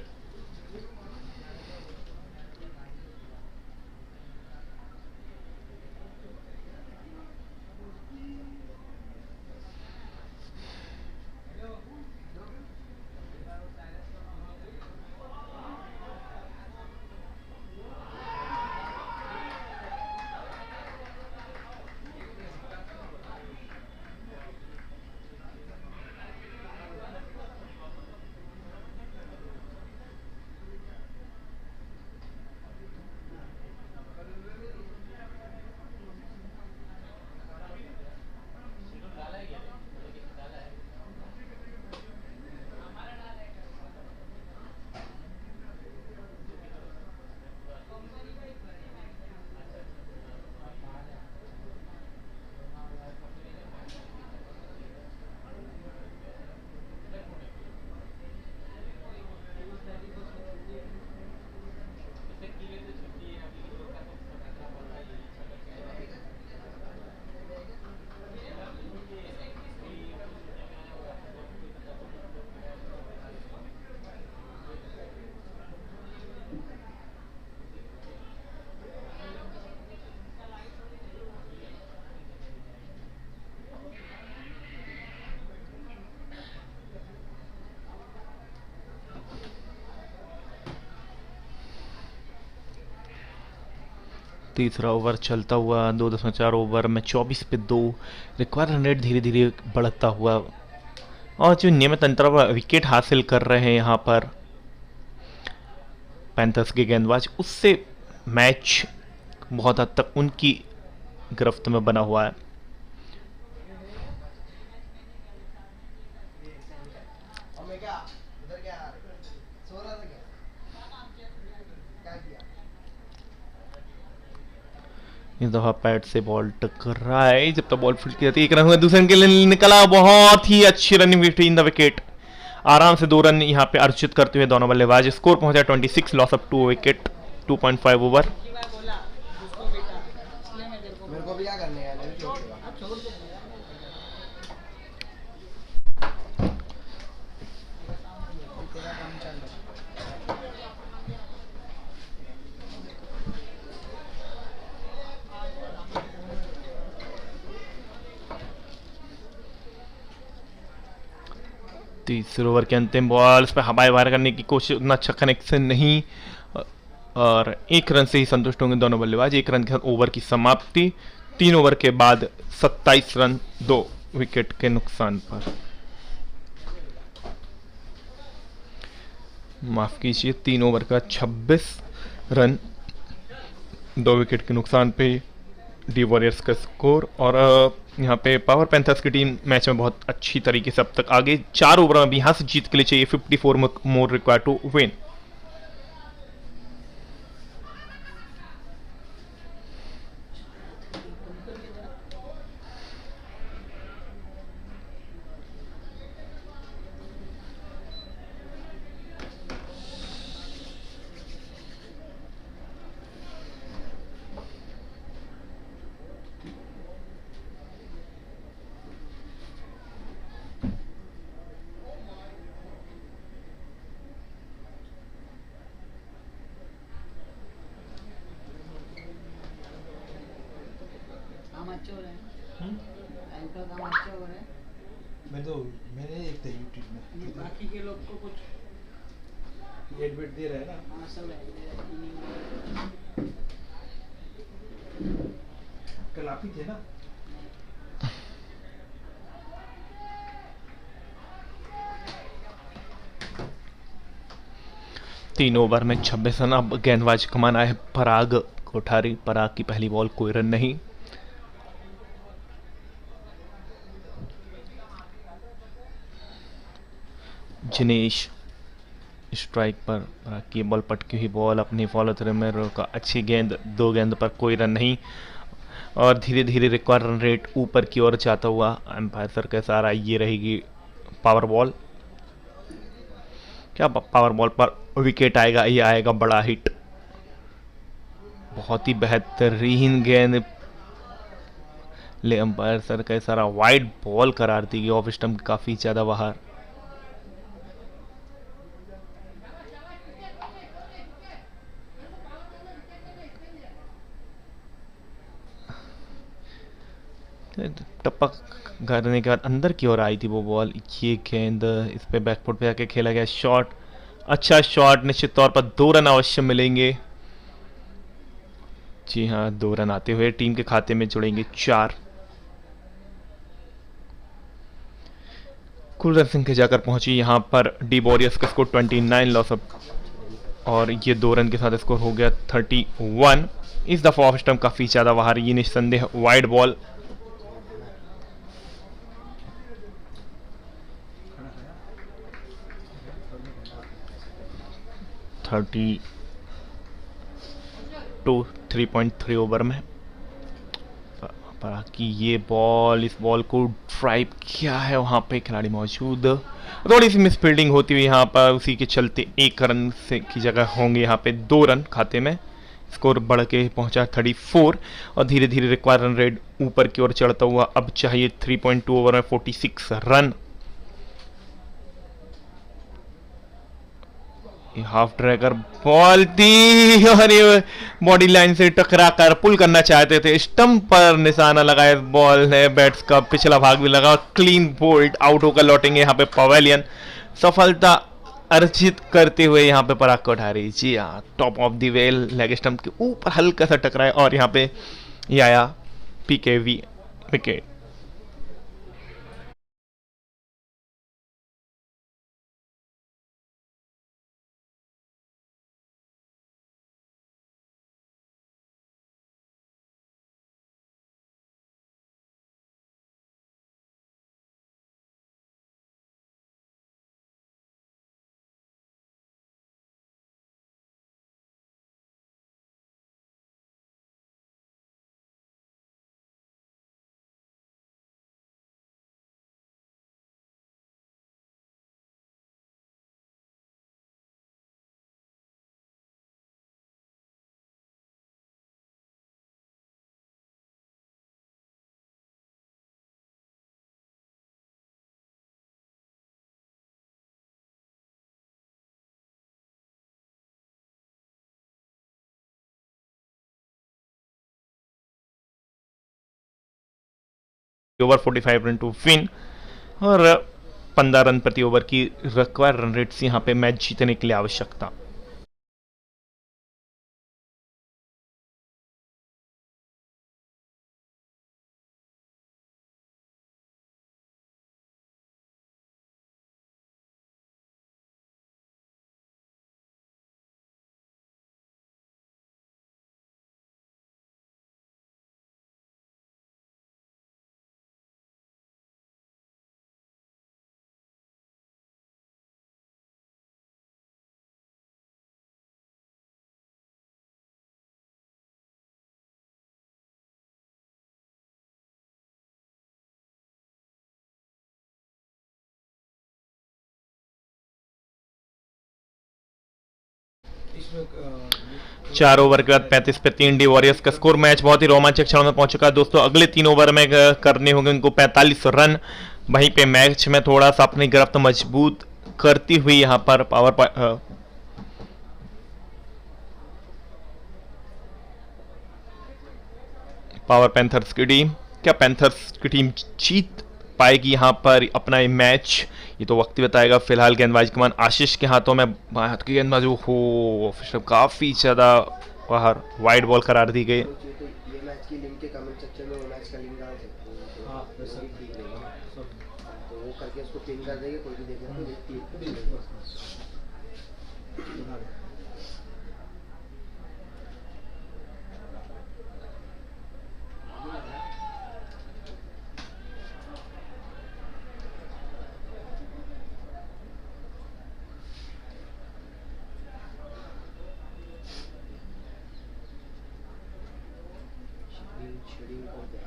तीसरा ओवर चलता हुआ 2.4 ओवर में 24 पे 2। रिक्वायर्ड रन रेट धीरे धीरे बढ़ता हुआ और जो नियमित अंतर पर विकेट हासिल कर रहे हैं यहाँ पर पैंथर्स के गेंदबाज, उससे मैच बहुत हद तक उनकी गिरफ्त में बना हुआ है। इस दफा पैड से बॉल टकराई, जब तक बॉल फील्ड की जाती है। एक रन हुआ, दूसरे रन के लिए निकला, बहुत ही अच्छी रनिंग बिटवीन द विकेट। आराम से 2 रन यहाँ पे अर्जित करते हुए दोनों बल्लेबाज। स्कोर पहुंचा 26, लॉस ऑफ 2 विकेट, 2.5 ओवर। तीसरे ओवर के अंतिम बॉल, उस पर हवाई वार करने की कोशिश, उतना अच्छा कनेक्शन नहीं और 1 रन से ही संतुष्ट होंगे दोनों बल्लेबाज। 1 रन के साथ ओवर की समाप्ति। 3 ओवर के बाद 27 रन 2 विकेट के नुकसान पर। माफ कीजिए, 3 ओवर का 26 रन 2 विकेट के नुकसान पे डी वॉरियर्स का स्कोर। और यहाँ पे पावर पैंथर्स की टीम मैच में बहुत अच्छी तरीके से अब तक आगे। 4 ओवर में भी यहाँ से जीत के लिए चाहिए 54 मोर रिक्वायर्ड टू विन। मैंने एक था यूट्यूब में, बाकी के लोग को कुछ एडमिट दे रहा है ना। हाँ सब है कल आप ही थे ना। तीन ओवर में 26 रन। अब गेंदबाज कमाना है पराग कोठारी। पराग की पहली बॉल, कोई रन नहीं। जिनेश स्ट्राइक पर। पराग की बॉल पटकी हुई बॉल, अपनी फॉलो थ्रू में रोका। अच्छी गेंद, दो गेंद पर कोई रन नहीं। और धीरे धीरे रिक्वायर्ड रन रेट ऊपर की ओर जाता हुआ एम्पायर सर का सारा। ये रहेगी पावर बॉल। क्या पावर बॉल पर विकेट आएगा? ये आएगा बड़ा हिट। बहुत ही बेहतरीन गेंद, ले अंपायर सर का सारा वाइड बॉल करार दी गई ऑफ स्टंप काफी ज्यादा बाहर। टपक करने के बाद अंदर की ओर आई थी वो बॉल। ये गेंद इस पे बैकफुट पे आके खेला गया शॉट। अच्छा शॉट, निश्चित तौर पर 2 रन अवश्य मिलेंगे। जी हाँ, 2 रन आते हुए टीम के खाते में जुड़ेंगे 4। कुलदीप सिंह के जाकर पहुंची यहां पर डी वॉरियर्स का स्कोर 29 लॉस अप, और ये 2 रन के साथ स्कोर हो गया 31। इस दफा ऑफ स्टंप काफी ज्यादा बाहर। ये निस्संदेह वाइड बॉल। 3.3 ओवर में कि ये बॉल, इस बॉल को ड्राइव किया है, वहां पे खिलाड़ी मौजूद। थोड़ी सी मिस फील्डिंग होती हुई यहाँ पर, उसी के चलते 1 रन से की जगह होंगे यहाँ पे 2 रन खाते में। स्कोर बढ़ के पहुंचा 34 और धीरे धीरे रिक्वायर्ड रन रेट ऊपर की ओर चढ़ता हुआ अब चाहिए 3.2 ओवर में 46 रन। हाफ ड्रैगर बॉल थी और ये बॉडी लाइन से टकरा कर पुल करना चाहते थे, स्टंप पर निशाना लगाया बॉल ने। बैट्स का पिछला भाग भी लगा और क्लीन बोल्ड आउट होकर लौटेंगे यहाँ पे पवेलियन। सफलता अर्जित करते हुए यहाँ पे पराग कोठारी। जी हाँ, top of the well leg stump के ऊपर हल्का सा टकराया और यहाँ पे ये आया PKV wicket. Over 45 run to win और 15 रन प्रति ओवर की रिक्वायर्ड रन रेट से यहाँ पे मैच जीतने के लिए आवश्यकता। इसमें 4 ओवर के बाद 35 पे 3 डी वॉरियर्स का स्कोर। मैच बहुत ही रोमांचक क्षणों में पहुंच चुका है दोस्तों। अगले 3 ओवर में करने होंगे उनको 45 रन। वहीं पे मैच में थोड़ा सा अपनी गिरफ्त मजबूत करती हुई यहाँ पर पावर पैंथर्स की टीम। क्या पैंथर्स की टीम जीत पाएगी यहाँ पर अपना ये मैच, ये तो वक्त ही बताएगा। फिलहाल गेंदबाजी कमान आशीष के हाथों में, हाथ की गेंदबाजी हो काफ़ी ज़्यादा बाहर, वाइड बॉल करार दी गई। ये मैच की लिंक के कमेंट सेक्शन में वो मैच का लिंक डाल सकते हो। हाँ, तो वैसा वही ठीक रहेगा। सब तो वो करके उसको पिन कर देंगे, कोई भी देखेगा तो ठीक। बना दे। शेडिंग कर दे।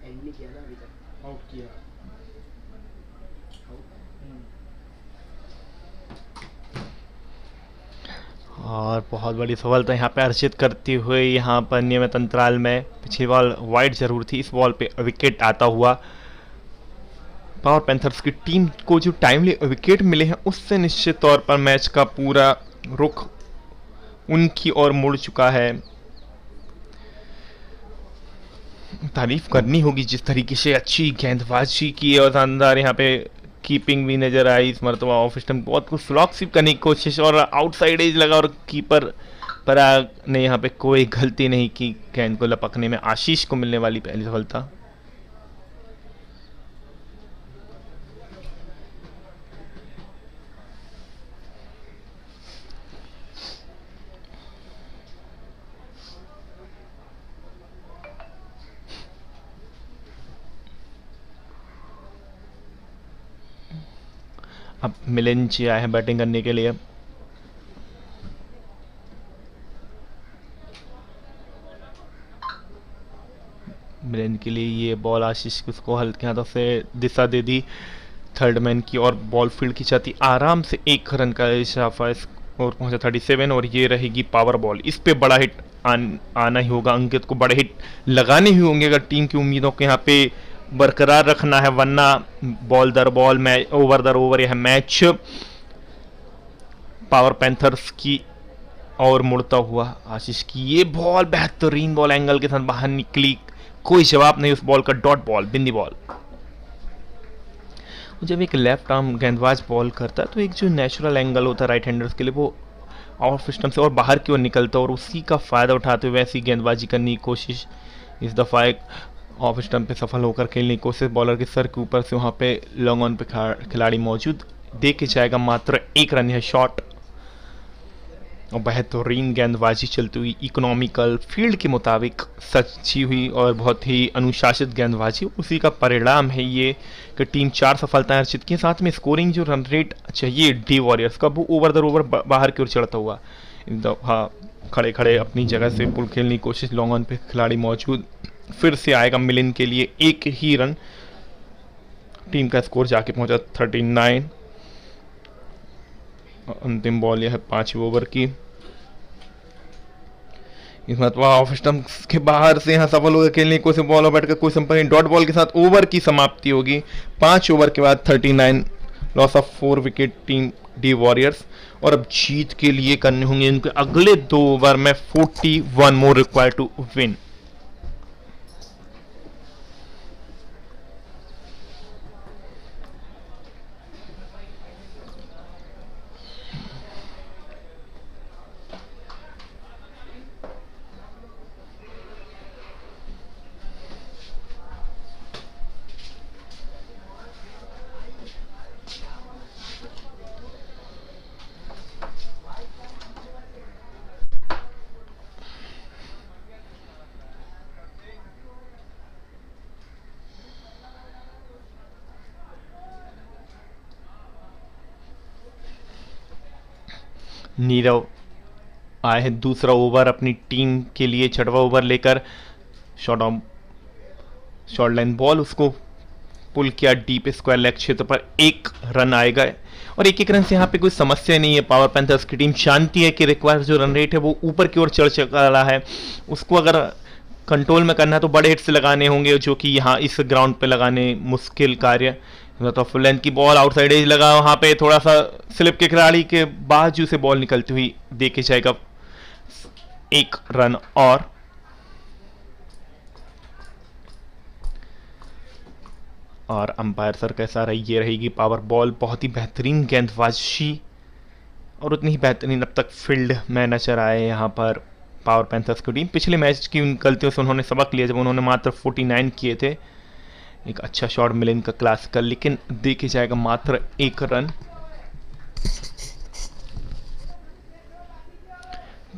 एंड नहीं किया ना अभी तक। आउट किया। और बहुत बड़ी सफलता यहाँ पे अर्जित करती हुए यहाँ पर नियमित अंतराल में, पिछली बॉल वाइड जरूर थी, इस बॉल पे विकेट आता हुआ। पावर पैंथर्स की टीम को जो टाइमली विकेट मिले हैं उससे निश्चित तौर पर मैच का पूरा रुख उनकी ओर मुड़ चुका है। तारीफ करनी होगी जिस तरीके से अच्छी गेंदबाजी की और शानदार यहाँ पे कीपिंग भी नजर आई इस मरतबा। ऑफ स्टंप बहुत कुछ फ्लॉक स्वीप करने की कोशिश और आउटसाइड एज लगा और कीपर पराग ने यहाँ पे कोई गलती नहीं की गेंद को लपकने में। आशीष को मिलने वाली पहली सफलता। अब मिलिंद जी आए हैं बैटिंग करने के लिए। मिलिंद के लिए ये बॉल आशीष उसको हल्के हाथों से दिशा दे दी थर्ड मैन की और बॉल फील्ड की जाती आराम से 1 रन का इजाफा और पहुंचा 37 और ये रहेगी पावर बॉल। इस पे बड़ा हिट आना ही होगा, अंकित को बड़े हिट लगाने ही होंगे अगर टीम की उम्मीदों को यहाँ पे बरकरार रखना है, वरना बॉल दर बॉल मैच ओवर दर ओवर यह मैच पावर पैंथर्स की और मुड़ता हुआ। आशीष की ये बॉल बेहतरीन बॉल एंगल के साथ बाहर निकली, कोई जवाब नहीं उस बॉल का, डॉट बॉल, बिंदी बॉल। जब एक लेफ्ट आर्म गेंदबाज बॉल करता है तो एक जो नेचुरल एंगल होता है राइट हैंडर्स के लिए वो आउट सिस्टम से और बाहर की ओर निकलता है और उसी का फायदा उठाते हुए ऐसी गेंदबाजी करने की कोशिश। इस दफ़ा एक ऑफ स्टंप पे सफल होकर खेलने की कोशिश, बॉलर के सर के ऊपर से वहाँ पे लॉन्ग ऑन पे खिलाड़ी मौजूद, दे के जाएगा मात्र 1 रन है शॉट। और बेहतरीन गेंदबाजी चलती हुई, इकोनॉमिकल फील्ड के मुताबिक सची हुई और बहुत ही अनुशासित गेंदबाजी, उसी का परिणाम है ये कि टीम 4 सफलताएं अर्जित की। साथ में स्कोरिंग जो रन रेट चाहिए डी वॉरियर्स का वो ओवर दर ओवर बाहर की ओर चढ़ता हुआ। हाँ, खड़े खड़े अपनी जगह से पुल खेलने की कोशिश, लॉन्ग ऑन पे खिलाड़ी मौजूद, फिर से आएगा मिलिंद के लिए 1 ही रन। टीम का स्कोर जाके पहुंचा 39। अंतिम बॉल यह है 5वें ओवर की। इस मतलब ऑफ स्टंप के बाहर से यहाँ सफल होकर खेलने की कोशिश, बॉल बैठ कर कोई संपर्क, डॉट बॉल के साथ ओवर की समाप्ति होगी। 5 ओवर के बाद 39, loss of 4 wicket team the warriors. और अब जीत के लिए करने होंगे इनके अगले 2 ओवर में 41 more required to win. Nirav आए हैं दूसरा ओवर अपनी टीम के लिए, 6वां ओवर लेकर। शॉर्ट लाइन बॉल उसको पुल किया डीप स्क्वायर लेग क्षेत्र पर, 1 रन आएगा और 1-1 रन से यहाँ पे कोई समस्या नहीं है। पावर पैंथर्स की टीम जानती है कि रिक्वायर जो रन रेट है वो ऊपर की ओर चढ़ चुका रहा है, उसको अगर कंट्रोल में करना है तो बड़े हिट्स लगाने होंगे जो कि यहाँ इस ग्राउंड पे लगाने मुश्किल कार्य। तो फुल लेंथ की बॉल आउटसाइड एज लगा, वहाँ पे थोड़ा सा स्लिप के खिलाड़ी के बाजू से बॉल निकलती हुई देखे जाएगा 1 रन। और और अंपायर सर कैसा रही, ये रहेगी पावर बॉल। बहुत ही बेहतरीन गेंदबाजी और उतनी ही बेहतरीन अब तक फील्ड में नजर आए यहाँ पर पावर पैंथर्स की टीम। पिछले मैच की उन गलतियों से उन्होंने सबक लिया जब उन्होंने मात्र 49 किए थे। एक अच्छा शॉट मिले इनका क्लासिकल, लेकिन देखे जाएगा मात्र 1 रन।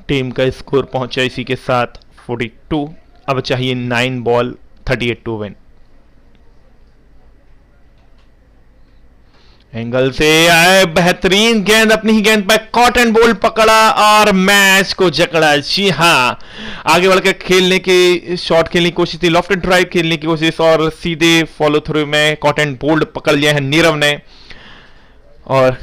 टीम का स्कोर पहुंचा इसी के साथ 42। अब चाहिए 9 बॉल 38 टू विन। एंगल से आए बेहतरीन गेंद, अपनी ही गेंद पर कॉटन बॉल पकड़ा और मैच को जकड़ा। जी हाँ, आगे बढ़कर खेलने की शॉट खेलने की कोशिश थी, लॉफ्टेड ड्राइव खेलने की कोशिश और सीधे फॉलो थ्रू में कॉटन बोल्ड पकड़ लिया है नीरव ने। और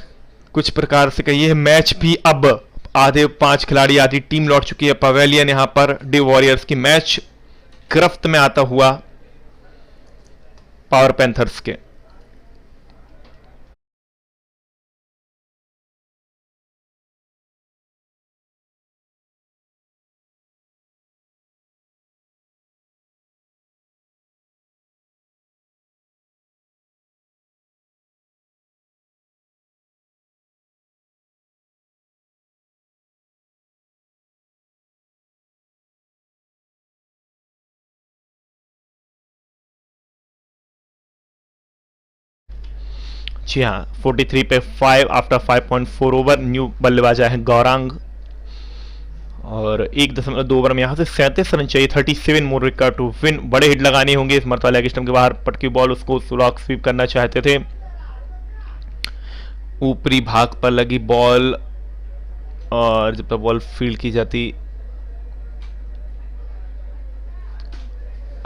कुछ प्रकार से कहिए मैच भी अब आधे 5 खिलाड़ी आधी टीम लौट चुकी है पवेलियन यहां पर डी वॉरियर्स की। मैच गिरफ्त में आता हुआ पावर पैंथर्स के। जी हाँ, 43 पे 5 आफ्टर 5.4 ओवर। न्यू बल्लेबाज है गौरांग और 1.2 ओवर में यहां से 37 रन चाहिए। 37 मोर रिक्वायर्ड टू विन। बड़े हिट लगाने होंगे इस मरतबा। लेग स्टंप के बाहर पटकी बॉल, उसको सुलॉक स्वीप करना चाहते थे। ऊपरी भाग पर लगी बॉल और जब तक बॉल फील्ड की जाती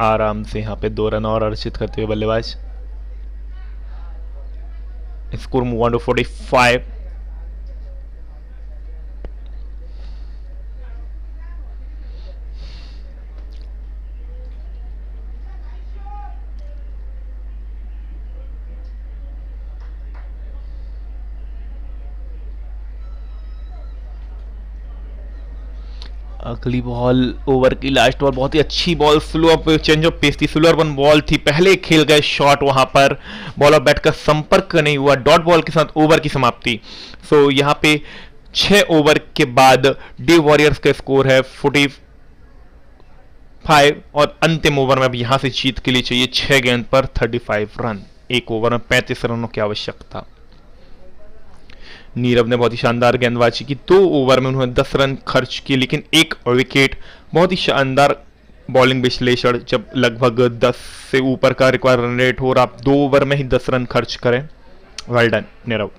आराम से यहां पे 2 रन और अर्जित करते हुए बल्लेबाज। Score move on to 45। अगली बॉल ओवर की लास्ट बॉल, बहुत ही अच्छी ball, slow up change of pace थी, स्लोअर वन बॉल थी। पहले खेल गए शॉट, वहां पर बॉल और बैट का संपर्क नहीं हुआ। डॉट बॉल के साथ ओवर की समाप्ति। सो यहां पे 6 ओवर के बाद डी वॉरियर्स का स्कोर है 45 और अंतिम ओवर में अब यहां से जीत के लिए चाहिए 6 गेंद पर 35 रन। एक ओवर में 35 रनों की आवश्यकता। नीरव ने बहुत ही शानदार गेंदबाजी की। 2 ओवर में उन्होंने 10 रन खर्च किए, लेकिन 1 विकेट। बहुत ही शानदार बॉलिंग विश्लेषण जब लगभग 10 से ऊपर का रिक्वायर्ड रन रेट हो और आप 2 ओवर में ही 10 रन खर्च करें। Well done Nirav.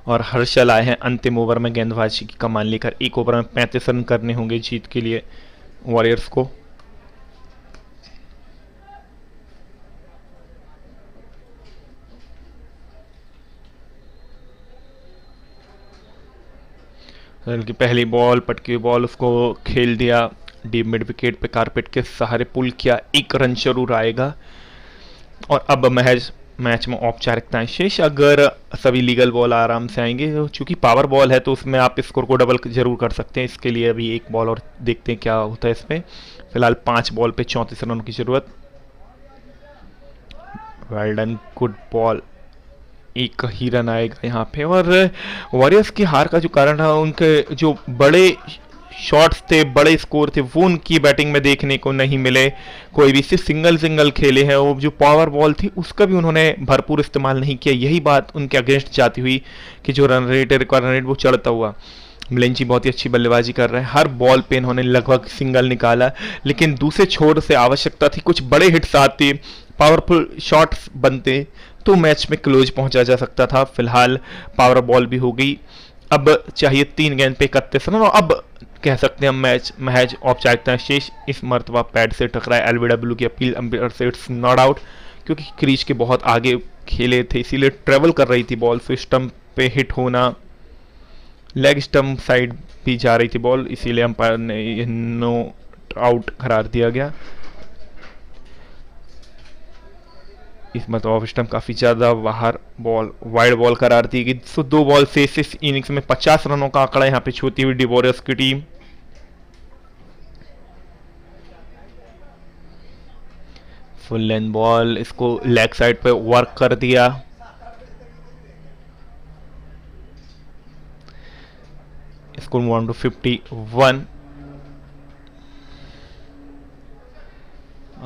और हर्षल आए हैं अंतिम ओवर में गेंदबाजी की कमान लेकर। 1 ओवर में 35 रन करने होंगे जीत के लिए वॉरियर्स को। की पहली बॉल, पटकी हुई बॉल, उसको खेल दिया डीप मिड विकेट पे, कारपेट के सहारे पुल किया। 1 रन जरूर आएगा और अब महज मैच में औपचारिकताएं शेष। अगर सभी लीगल बॉल आराम से आएंगे, चूंकि पावर बॉल है तो उसमें आप स्कोर को डबल जरूर कर सकते हैं। इसके लिए अभी 1 बॉल और देखते हैं क्या होता है इसमें। फिलहाल 5 बॉल पे 34 रनों की जरूरत। Well done, good ball. 1 ही रन आएगा यहाँ पे। और वॉरियर्स की हार का जो कारण है, उनके जो बड़े शॉट्स थे, बड़े स्कोर थे, वो उनकी बैटिंग में देखने को नहीं मिले। कोई भी सिर्फ सिंगल खेले हैं। वो जो पावर बॉल थी उसका भी उन्होंने भरपूर इस्तेमाल नहीं किया। यही बात उनके अगेंस्ट जाती हुई कि जो रन रेट है, रिक्वायर्ड रन रेट, वो चढ़ता हुआ। मिलेंजी बहुत ही अच्छी बल्लेबाजी कर रहे हैं। हर बॉल पे इन्होंने लगभग सिंगल निकाला, लेकिन दूसरे छोर से आवश्यकता थी कुछ बड़े हिट्स आते, पावरफुल शॉट्स बनते तो मैच में क्लोज पहुंचा जा सकता था। फिलहाल पावर बॉल भी हो गई। अब चाहिए 3 गेंद पे 31 रन और अब कह सकते हैं मैच महज औपचारिकता शेष। इस मरतबा पैड से टकराए। एलबीडब्ल्यू की अपील अंपायर से इट्स नॉट आउट, क्योंकि क्रीज के बहुत आगे खेले थे, इसीलिए ट्रेवल कर रही थी बॉल, फिर स्टंप पे हिट होना, लेग स्टंप साइड भी जा रही थी बॉल, इसीलिए अंपायर ने नो आउट करार दिया गया। इस मतलब ऑफ स्टंप काफ़ी ज़्यादा बाहर बॉल वाइड बॉल करार दी गई। सो 2 बॉल से इस इनिंग्स में 50 रनों का आंकड़ा यहाँ पे छूती हुई डिवॉरियर्स की टीम। फुल लेंथ बॉल, इसको लेग साइड पे वर्क कर दिया। इसको 1-51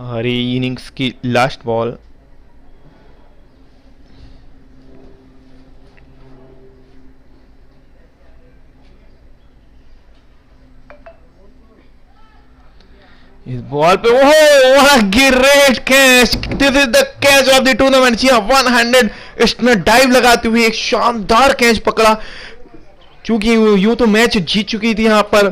और ये इनिंग्स की लास्ट बॉल। इस बॉल पे oh great catch, this is the catch of the tournament. जी हाँ, 1 हैंडेड इसने डाइव लगाते हुए एक शानदार कैच पकड़ा। क्योंकि यूं तो मैच जीत चुकी थी यहां पर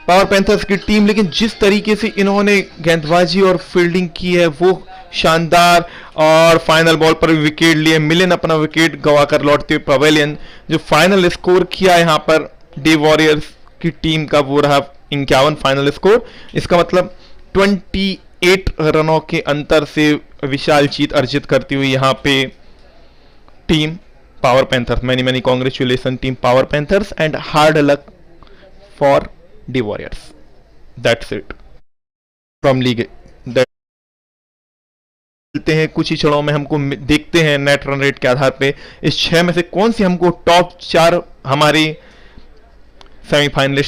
पावर पैंथर्स की टीम, लेकिन जिस तरीके से इन्होंने गेंदबाजी और फील्डिंग की है वो शानदार। और फाइनल बॉल पर विकेट लिए, मिलन अपना विकेट गवाकर लौटते हुए पवेलियन। जो फाइनल स्कोर किया यहां पर डी वॉरियर्स की टीम का वो रहा 51 फाइनल स्कोर। इसका मतलब 28 रनों के अंतर से विशाल जीत अर्जित करती हुई यहां पे team Power panthers. Many congratulation team Power panthers and hard luck for D warriors. That's it from league. मिलते हैं कुछ ही क्षणों में। हमको देखते हैं नेट रन रेट के आधार पे इस 6 में से कौन सी हमको टॉप 4 हमारी सेमीफाइनलिस्ट